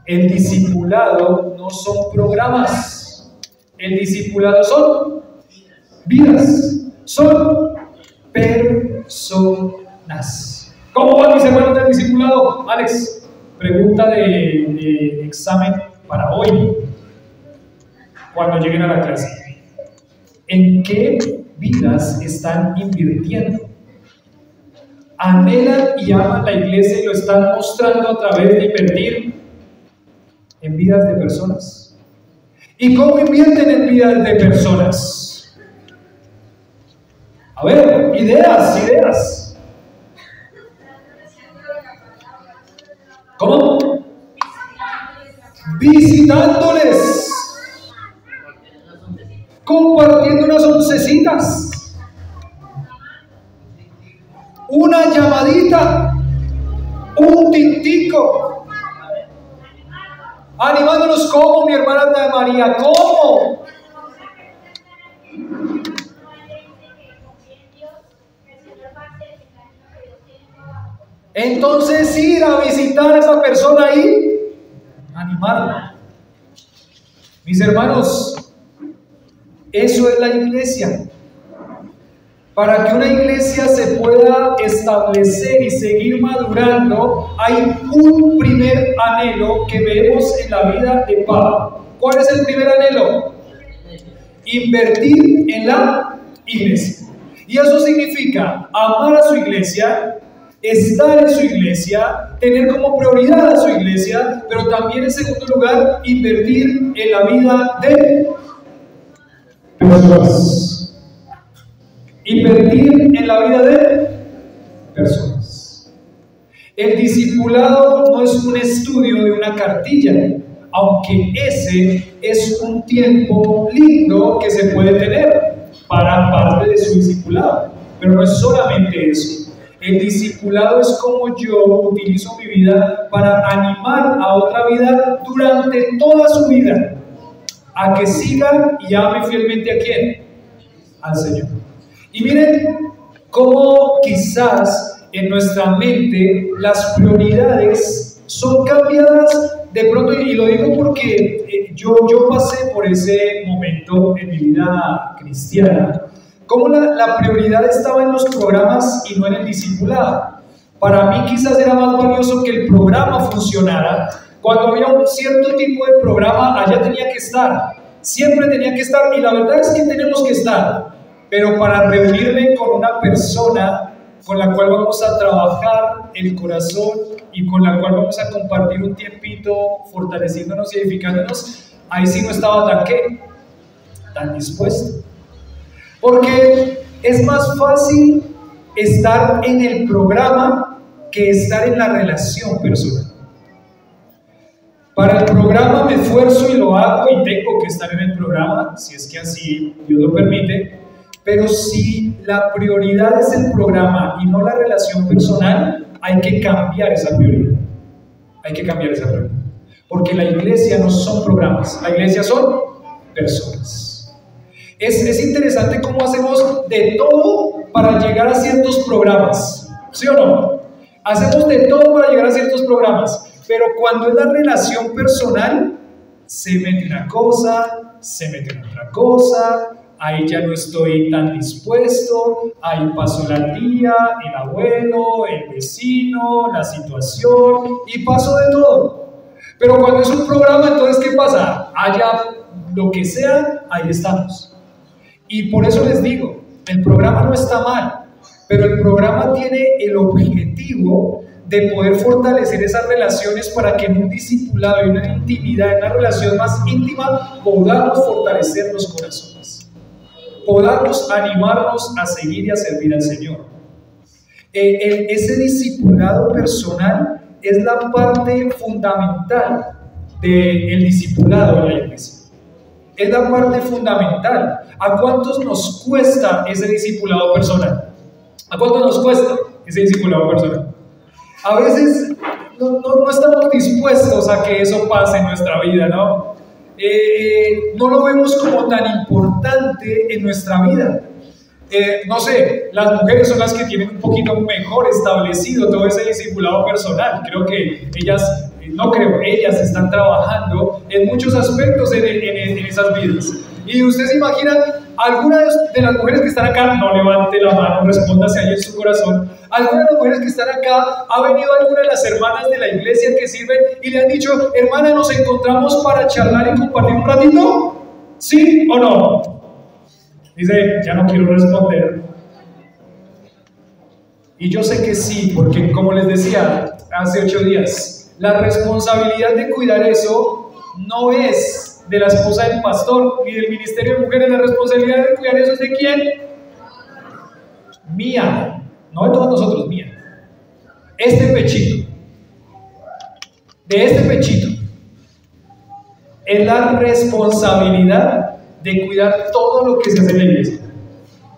El discipulado no son programas, el discipulado son vidas, son personas. ¿Cómo van mis hermanos del discipulado? Alex, pregunta de examen para hoy, cuando lleguen a la clase. ¿En qué vidas están invirtiendo? ¿Anhelan y aman la iglesia y lo están mostrando a través de invertir en vidas de personas? ¿Y cómo invierten en vidas de personas? A ver, ideas. ¿Cómo? Visitándoles. Compartiendo unas oncecitas. Una llamadita. Un tintico. Animándonos como mi hermana Ana María, ¿cómo? Entonces ir a visitar a esa persona y animarla. Mis hermanos, eso es la iglesia. Para que una iglesia se pueda establecer y seguir madurando, hay un primer anhelo que vemos en la vida de Pablo. ¿Cuál es el primer anhelo? Invertir en la iglesia. Y eso significa amar a su iglesia, estar en su iglesia, tener como prioridad a su iglesia, pero también en segundo lugar, invertir en la vida de personas. Invertir en la vida de personas. El discipulado no es un estudio de una cartilla, aunque ese es un tiempo lindo que se puede tener para parte de su discipulado, pero no es solamente eso. El discipulado es como yo utilizo mi vida para animar a otra vida durante toda su vida, a que siga y ame fielmente ¿a quién? Al Señor. Y miren cómo quizás en nuestra mente las prioridades son cambiadas de pronto, y lo digo porque yo pasé por ese momento en mi vida cristiana, como la prioridad estaba en los programas y no en el discipulado. Para mí quizás era más valioso que el programa funcionara. Cuando había un cierto tipo de programa, allá tenía que estar, siempre tenía que estar, y la verdad es que tenemos que estar. Pero para reunirme con una persona con la cual vamos a trabajar el corazón y con la cual vamos a compartir un tiempito fortaleciéndonos y edificándonos, ahí sí no estaba tan dispuesto. Porque es más fácil estar en el programa que estar en la relación personal. Para el programa me esfuerzo y lo hago y tengo que estar en el programa, si es que así Dios lo permite. Pero si la prioridad es el programa y no la relación personal, hay que cambiar esa prioridad. Hay que cambiar esa prioridad. Porque la iglesia no son programas, la iglesia son personas. Es interesante cómo hacemos de todo para llegar a ciertos programas, ¿sí o no? Hacemos de todo para llegar a ciertos programas, pero cuando es la relación personal, se mete una cosa, se mete otra cosa. Ahí ya no estoy tan dispuesto, ahí pasó la tía, el abuelo, el vecino, la situación, y pasó de todo. Pero cuando es un programa, entonces ¿qué pasa? Haya lo que sea, ahí estamos. Y por eso les digo, el programa no está mal, pero el programa tiene el objetivo de poder fortalecer esas relaciones para que en un discipulado y una intimidad, en una relación más íntima, podamos fortalecer los corazones. Podamos animarnos a seguir y a servir al Señor. Ese discipulado personal es la parte fundamental del discipulado en la iglesia. Es la parte fundamental. ¿A cuántos nos cuesta ese discipulado personal? ¿A cuántos nos cuesta? ese discipulado personal. A veces no estamos dispuestos a que eso pase en nuestra vida, ¿no? No lo vemos como tan importante en nuestra vida. No sé, las mujeres son las que tienen un poquito mejor establecido todo ese discipulado personal. Creo que ellas están trabajando en muchos aspectos en esas vidas. Y usted se imagina, algunas de las mujeres que están acá, no levante la mano, respóndase ahí en su corazón. Algunas de las mujeres que están acá, ha venido alguna de las hermanas de la iglesia que sirven y le han dicho, hermana, ¿nos encontramos para charlar y compartir un ratito? ¿Sí o no? Dice, ya no quiero responder. Y yo sé que sí, porque como les decía hace 8 días, la responsabilidad de cuidar eso no es de la esposa del pastor ni del ministerio de mujeres. La responsabilidad de cuidar eso es de quién? Mía, no de todos nosotros, mía. Este pechito, de este pechito, es la responsabilidad de cuidar todo lo que se hace en la iglesia.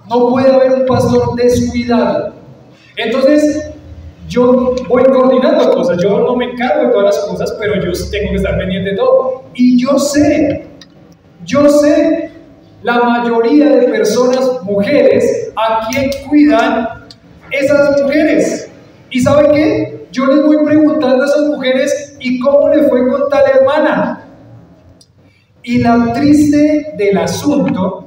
No puede haber un pastor descuidado. Entonces, yo voy coordinando cosas, yo no me encargo de todas las cosas, pero yo tengo que estar pendiente de todo. Y yo sé, la mayoría de personas, mujeres, a quien cuidan esas mujeres. ¿Y saben qué? Yo les voy preguntando a esas mujeres, ¿y cómo le fue con tal hermana? Y la triste del asunto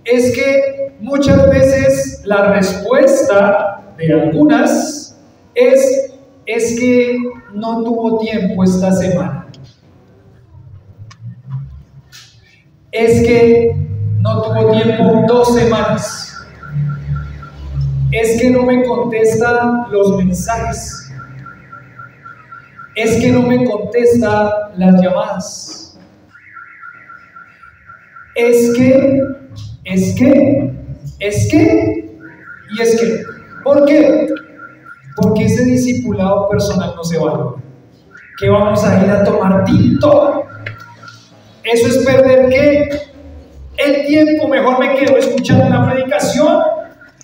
es que muchas veces la respuesta de algunas es que no tuvo tiempo esta semana. Es que no tuvo tiempo 2 semanas. Es que no me contesta los mensajes. Es que no me contesta las llamadas. Es que. ¿Por qué? Porque ese discipulado personal no se valora. ¿Qué vamos a ir a tomar tinto? Eso es perder ¿qué? El tiempo. Mejor me quedo escuchando una predicación.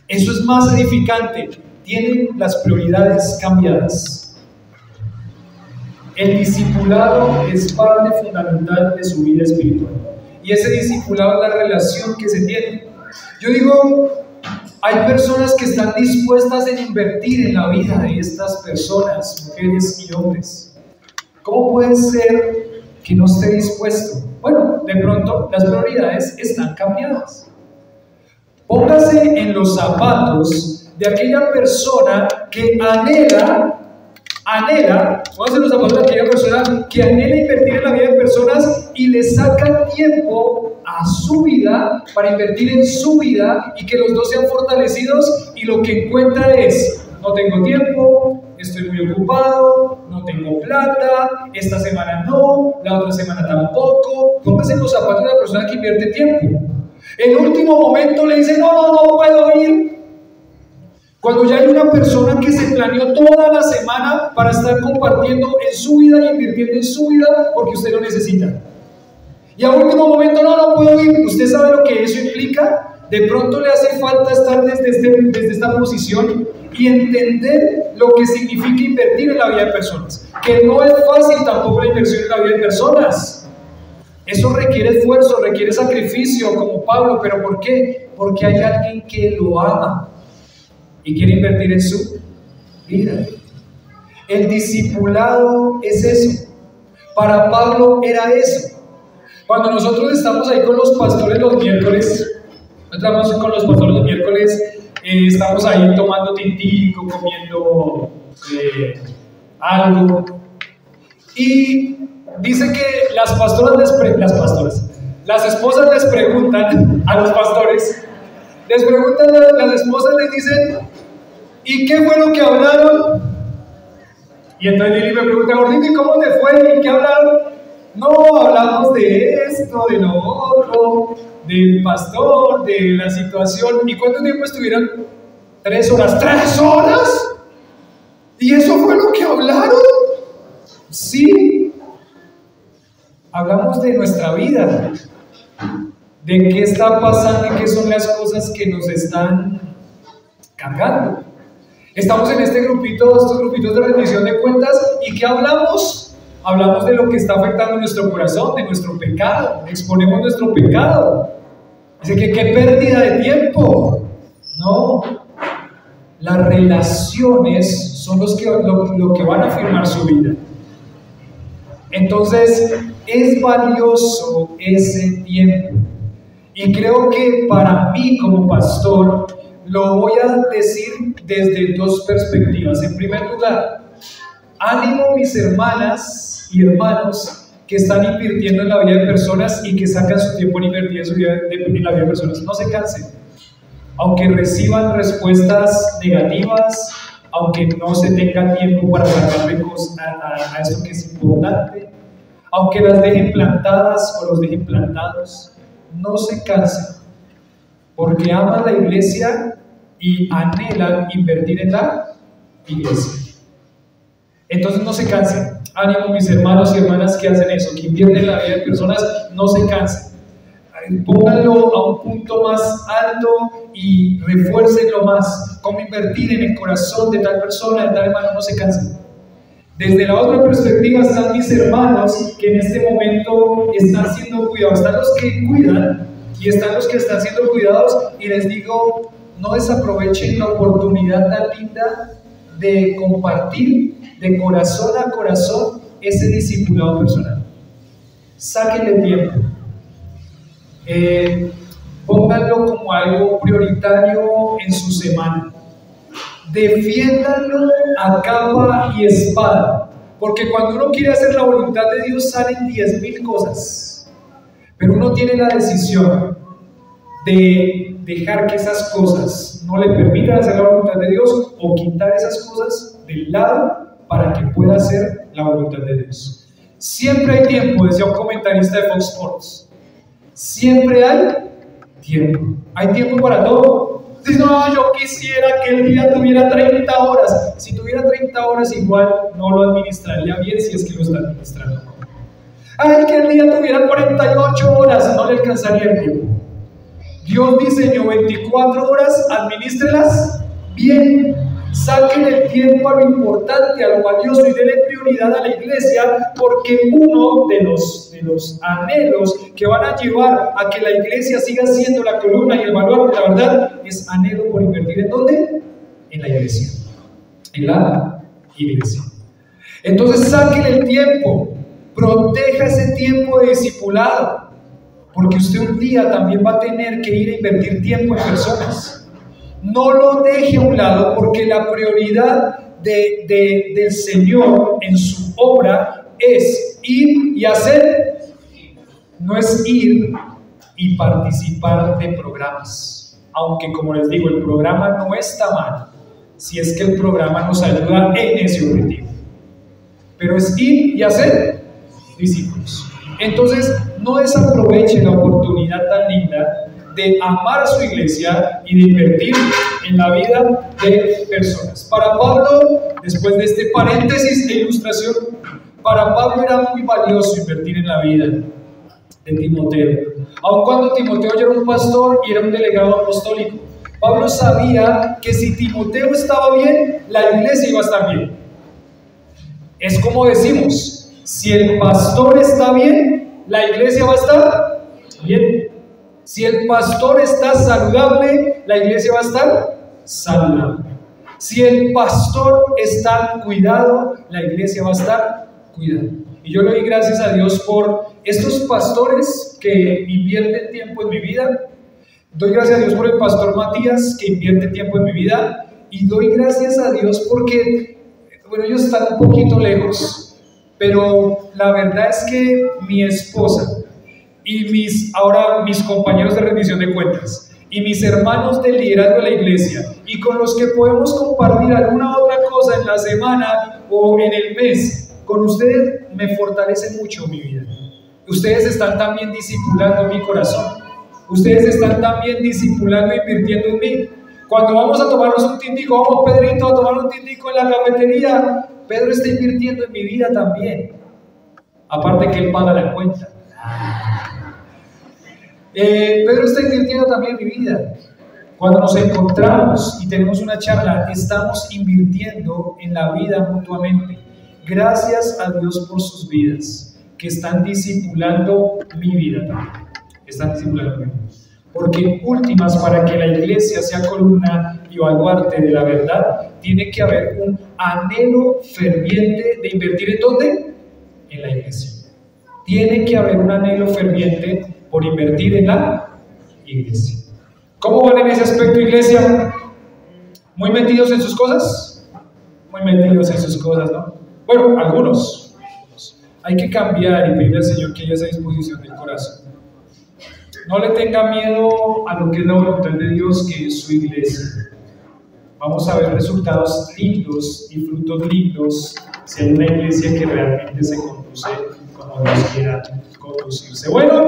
Eso es más edificante. Tienen las prioridades cambiadas. El discipulado es parte fundamental de su vida espiritual. Y ese discipulado es la relación que se tiene. Yo digo, hay personas que están dispuestas a invertir en la vida de estas personas, mujeres y hombres. ¿Cómo puede ser que no esté dispuesto? Bueno, de pronto las prioridades están cambiadas. Póngase en los zapatos de aquella persona que póngase en los zapatos de aquella persona que anhela invertir en la vida de personas y le saca tiempo a su vida para invertir en su vida y que los dos sean fortalecidos, y lo que encuentra es: no tengo tiempo, estoy muy ocupado, no tengo plata, esta semana no, la otra semana tampoco. Póngase en los zapatos de la persona que invierte tiempo. En último momento le dice: no puedo ir. Cuando ya hay una persona que se planeó toda la semana para estar compartiendo en su vida y invirtiendo en su vida porque usted lo necesita. Y a último momento, no puedo ir. ¿Usted sabe lo que eso implica? De pronto le hace falta estar desde esta posición y entender lo que significa invertir en la vida de personas. Que no es fácil tampoco la inversión en la vida de personas. Eso requiere esfuerzo, requiere sacrificio, como Pablo. ¿Pero por qué? Porque hay alguien que lo ama y quiere invertir en su vida. El discipulado es eso. Para Pablo era eso. Cuando nosotros estamos ahí con los pastores los miércoles, estamos ahí tomando tintico, comiendo algo, y dice que las esposas les preguntan a los pastores, las esposas les dicen: ¿y qué fue lo que hablaron? Y entonces Lili me pregunta: gordito, ¿y cómo te fue? ¿Y qué hablaron? No, hablamos de esto, de lo otro, del pastor, de la situación. ¿Y cuánto tiempo estuvieron? 3 horas. ¿3 horas? ¿Y eso fue lo que hablaron? Sí. Hablamos de nuestra vida, de qué está pasando y qué son las cosas que nos están cargando. Estamos en estos grupitos de rendición de cuentas, ¿y qué hablamos? Hablamos de lo que está afectando nuestro corazón, de nuestro pecado, exponemos nuestro pecado. Dice que qué pérdida de tiempo. No, las relaciones son lo que van a afirmar su vida. Entonces, es valioso ese tiempo. Y creo que para mí como pastor, lo voy a decir desde dos perspectivas. En primer lugar, ánimo mis hermanas y hermanos que están invirtiendo en la vida de personas y que sacan su tiempo en invertir en la vida de personas. No se cansen. Aunque reciban respuestas negativas, aunque no se tenga tiempo para sacarle cosas a esto que es importante, aunque las dejen plantadas o los dejen plantados, no se cansen, porque aman la iglesia y anhelan invertir en la iglesia. Entonces no se cansen. Ánimo mis hermanos y hermanas que hacen eso, que invierten en la vida de personas, no se cansen. Pónganlo a un punto más alto y refuércenlo más. Cómo invertir en el corazón de tal persona, de tal hermano, no se cansen. Desde la otra perspectiva están mis hermanos que en este momento están siendo cuidados. Están los que cuidan y están los que están siendo cuidados, y les digo, no desaprovechen la oportunidad tan linda de compartir de corazón a corazón ese discipulado personal. Sáquenle tiempo. Pónganlo como algo prioritario en su semana. Defiéndanlo a capa y espada, porque cuando uno quiere hacer la voluntad de Dios salen 10,000 cosas, pero uno tiene la decisión de dejar que esas cosas no le permitan hacer la voluntad de Dios, o quitar esas cosas del lado para que pueda hacer la voluntad de Dios. Siempre hay tiempo, decía un comentarista de Fox Sports. Siempre hay tiempo. Hay tiempo para todo. Dice, no, yo quisiera que el día tuviera 30 horas. Si tuviera 30 horas, igual no lo administraría bien, si es que lo está administrando. Ay, que el día tuviera 48 horas, no le alcanzaría el tiempo. Dios diseñó 24 horas, administrelas bien. Saquen el tiempo a lo importante, a lo valioso, y denle prioridad a la iglesia, porque uno de los anhelos que van a llevar a que la iglesia siga siendo la columna y el baluarte de la verdad es anhelo por invertir. ¿En dónde? En la iglesia. En la iglesia. Entonces saquen el tiempo, proteja ese tiempo de discipulado, porque usted un día también va a tener que ir a invertir tiempo en personas. No lo deje a un lado, porque la prioridad del Señor en su obra es ir y hacer, no es ir y participar de programas. Aunque, como les digo, el programa no está mal, si es que el programa nos ayuda en ese objetivo. Pero es ir y hacer discípulos. Entonces, no desaproveche la oportunidad tan linda de amar a su iglesia y de invertir en la vida de personas. Para Pablo, después de este paréntesis de ilustración, para Pablo era muy valioso invertir en la vida de Timoteo. Aun cuando Timoteo ya era un pastor y era un delegado apostólico, Pablo sabía que si Timoteo estaba bien, la iglesia iba a estar bien. Es como decimos, si el pastor está bien, la iglesia va a estar bien. Si el pastor está saludable, la iglesia va a estar saludable. Si el pastor está cuidado, la iglesia va a estar cuidada. Y yo le doy gracias a Dios por estos pastores que invierten tiempo en mi vida. Doy gracias a Dios por el pastor Matías, que invierte tiempo en mi vida. Y doy gracias a Dios porque, bueno, ellos están un poquito lejos, pero la verdad es que mi esposa y mis compañeros de rendición de cuentas y mis hermanos del liderazgo de la iglesia, y con los que podemos compartir alguna otra cosa en la semana o en el mes, con ustedes me fortalece mucho mi vida. Ustedes están también discipulando mi corazón. Ustedes están también discipulando e invirtiendo en mí. Cuando vamos a tomarnos un tintico, vamos Pedrito a tomar un tintico en la cafetería, Pedro está invirtiendo en mi vida también. Aparte que él paga la cuenta. Pedro está invirtiendo también en mi vida. Cuando nos encontramos y tenemos una charla, estamos invirtiendo en la vida mutuamente. Gracias a Dios por sus vidas, que están discipulando mi vida también. Están discipulando mi vida. Porque últimas, para que la iglesia sea columna y baluarte de la verdad, tiene que haber un anhelo ferviente de invertir ¿en dónde? En la iglesia. Tiene que haber un anhelo ferviente por invertir en la iglesia. ¿Cómo van en ese aspecto, iglesia? ¿Muy metidos en sus cosas? Muy metidos en sus cosas, ¿no? Bueno, algunos. Hay que cambiar y pedirle al Señor que haya esa disposición del corazón. No le tenga miedo a lo que es la voluntad de Dios, que es su iglesia. Vamos a ver resultados lindos y frutos lindos si hay una iglesia que realmente se conduce como Dios quiera conducirse. Bueno,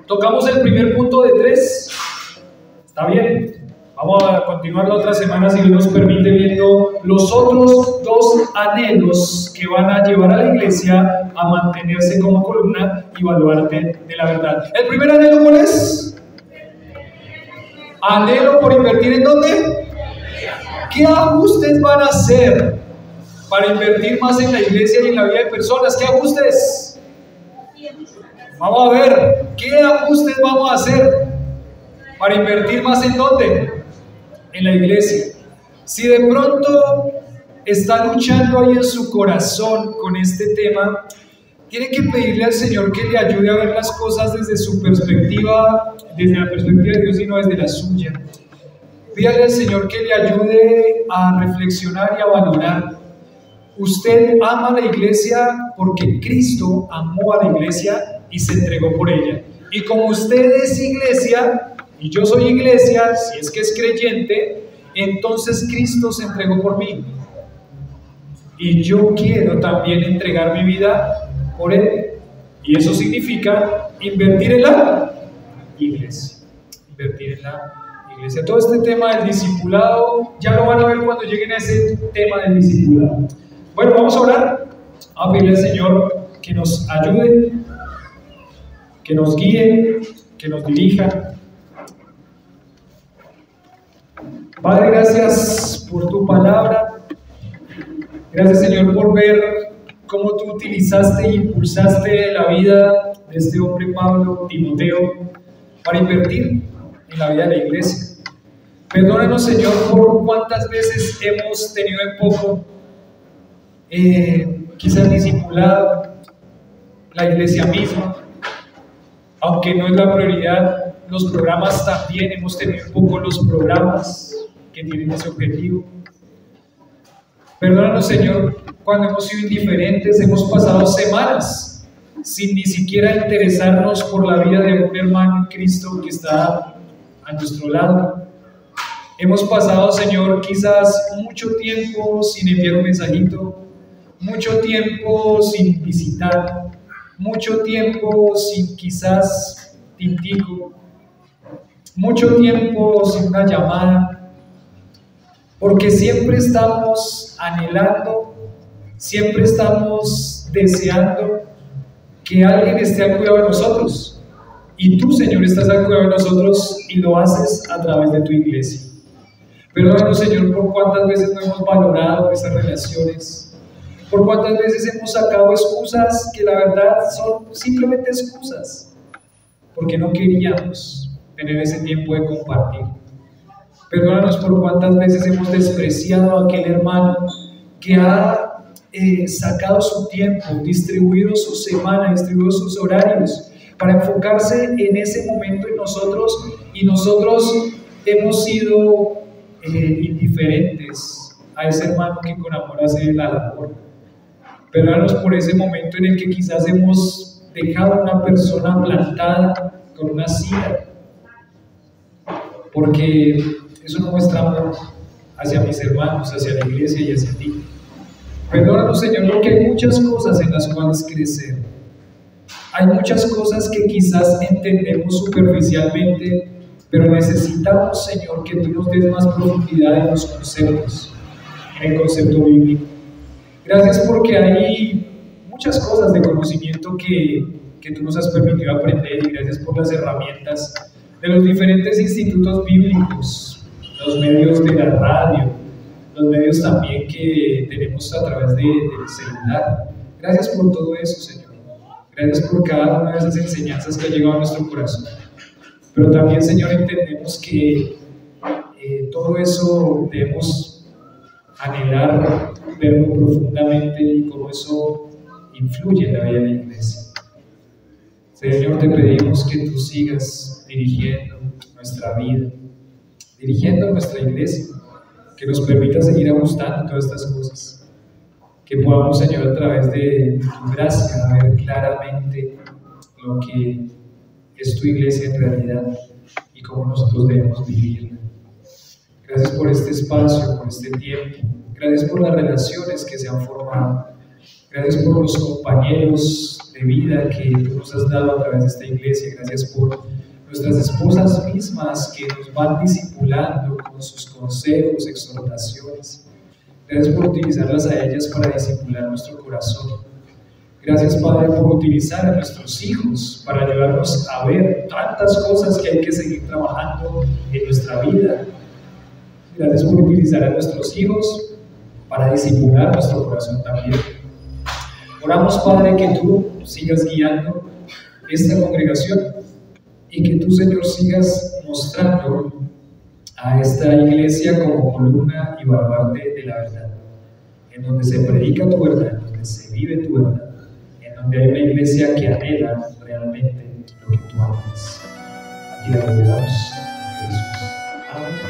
tocamos el primer punto de 3. Está bien. Vamos a continuar la otra semana, si Dios nos permite, viendo los otros 2 anhelos que van a llevar a la iglesia a mantenerse como columna y baluarte de la verdad. ¿El primer anhelo cuál es? Anhelo por invertir ¿en dónde? ¿Qué ajustes van a hacer para invertir más en la iglesia y en la vida de personas? ¿Qué ajustes? Vamos a ver, ¿qué ajustes vamos a hacer para invertir más en dónde? En la iglesia. Si de pronto está luchando ahí en su corazón con este tema, tiene que pedirle al Señor que le ayude a ver las cosas desde su perspectiva, desde la perspectiva de Dios y no desde la suya. Pídale al Señor que le ayude a reflexionar y a valorar. Usted ama a la iglesia porque Cristo amó a la iglesia y se entregó por ella. Y como usted es iglesia, y yo soy iglesia, si es que es creyente, entonces Cristo se entregó por mí. Y yo quiero también entregar mi vida por Él. Y eso significa invertir en la iglesia. Invertir en la iglesia. Todo este tema del discipulado, ya lo van a ver cuando lleguen a ese tema del discipulado. Bueno, vamos a orar. A pedirle al Señor que nos ayude, que nos guíe, que nos dirija. Padre, gracias por tu palabra. Gracias, Señor, por ver cómo tú utilizaste e impulsaste la vida de este hombre Pablo, Timoteo, para invertir en la vida de la iglesia. Perdónanos, Señor, por cuántas veces hemos tenido en poco, quizás discipulado, la iglesia misma, aunque no es la prioridad. Los programas también, hemos tenido en poco los programas que tienen ese objetivo. Perdónanos, Señor, cuando hemos sido indiferentes, hemos pasado semanas sin ni siquiera interesarnos por la vida de un hermano en Cristo que está a nuestro lado. Hemos pasado, Señor, quizás mucho tiempo sin enviar un mensajito, mucho tiempo sin visitar, mucho tiempo sin quizás tintico, mucho tiempo sin una llamada, porque siempre estamos anhelando, siempre estamos deseando que alguien esté al cuidado de nosotros. Y tú, Señor, estás al cuidado de nosotros y lo haces a través de tu iglesia. Perdónanos, Señor, por cuántas veces no hemos valorado esas relaciones, por cuántas veces hemos sacado excusas que la verdad son simplemente excusas, porque no queríamos tener ese tiempo de compartir. Perdónanos por cuántas veces hemos despreciado a aquel hermano que ha sacado su tiempo, distribuido su semana, distribuido sus horarios para enfocarse en ese momento en nosotros, y nosotros hemos sido indiferentes a ese hermano que con amor hace la labor. Perdónanos por ese momento en el que quizás hemos dejado a una persona plantada con una silla, porque eso no muestra amor hacia mis hermanos, hacia la iglesia y hacia ti. Perdónanos, Señor, porque hay muchas cosas en las cuales crecer. Hay muchas cosas que quizás entendemos superficialmente, pero necesitamos, Señor, que tú nos des más profundidad en los conceptos, en el concepto bíblico. Gracias porque hay muchas cosas de conocimiento que tú nos has permitido aprender, y gracias por las herramientas de los diferentes institutos bíblicos los medios de la radio, los medios también que tenemos a través del celular. Gracias por todo eso, Señor. Gracias por cada una de esas enseñanzas que ha llegado a nuestro corazón. Pero también, Señor, entendemos que todo eso debemos anhelar, verlo profundamente y cómo eso influye en la vida de la iglesia. Señor, te pedimos que tú sigas dirigiendo nuestra vida, dirigiendo nuestra iglesia, que nos permita seguir ajustando todas estas cosas, que podamos, Señor, a través de tu gracia ver claramente lo que es tu iglesia en realidad y cómo nosotros debemos vivirla. Gracias por este espacio, por este tiempo. Gracias por las relaciones que se han formado. Gracias por los compañeros de vida que tú nos has dado a través de esta iglesia. Gracias por nuestras esposas mismas que nos van discipulando con sus consejos, exhortaciones. Gracias por utilizarlas a ellas para discipular nuestro corazón. Gracias, Padre, por utilizar a nuestros hijos para ayudarnos a ver tantas cosas que hay que seguir trabajando en nuestra vida. Gracias por utilizar a nuestros hijos para discipular nuestro corazón también. Oramos, Padre, que tú sigas guiando esta congregación y que tú, Señor, sigas mostrando a esta iglesia como columna y baluarte de la verdad, en donde se predica tu verdad, en donde se vive tu verdad, en donde hay una iglesia que anhela realmente lo que tú amas. Aquí la damos, Jesús. Amén.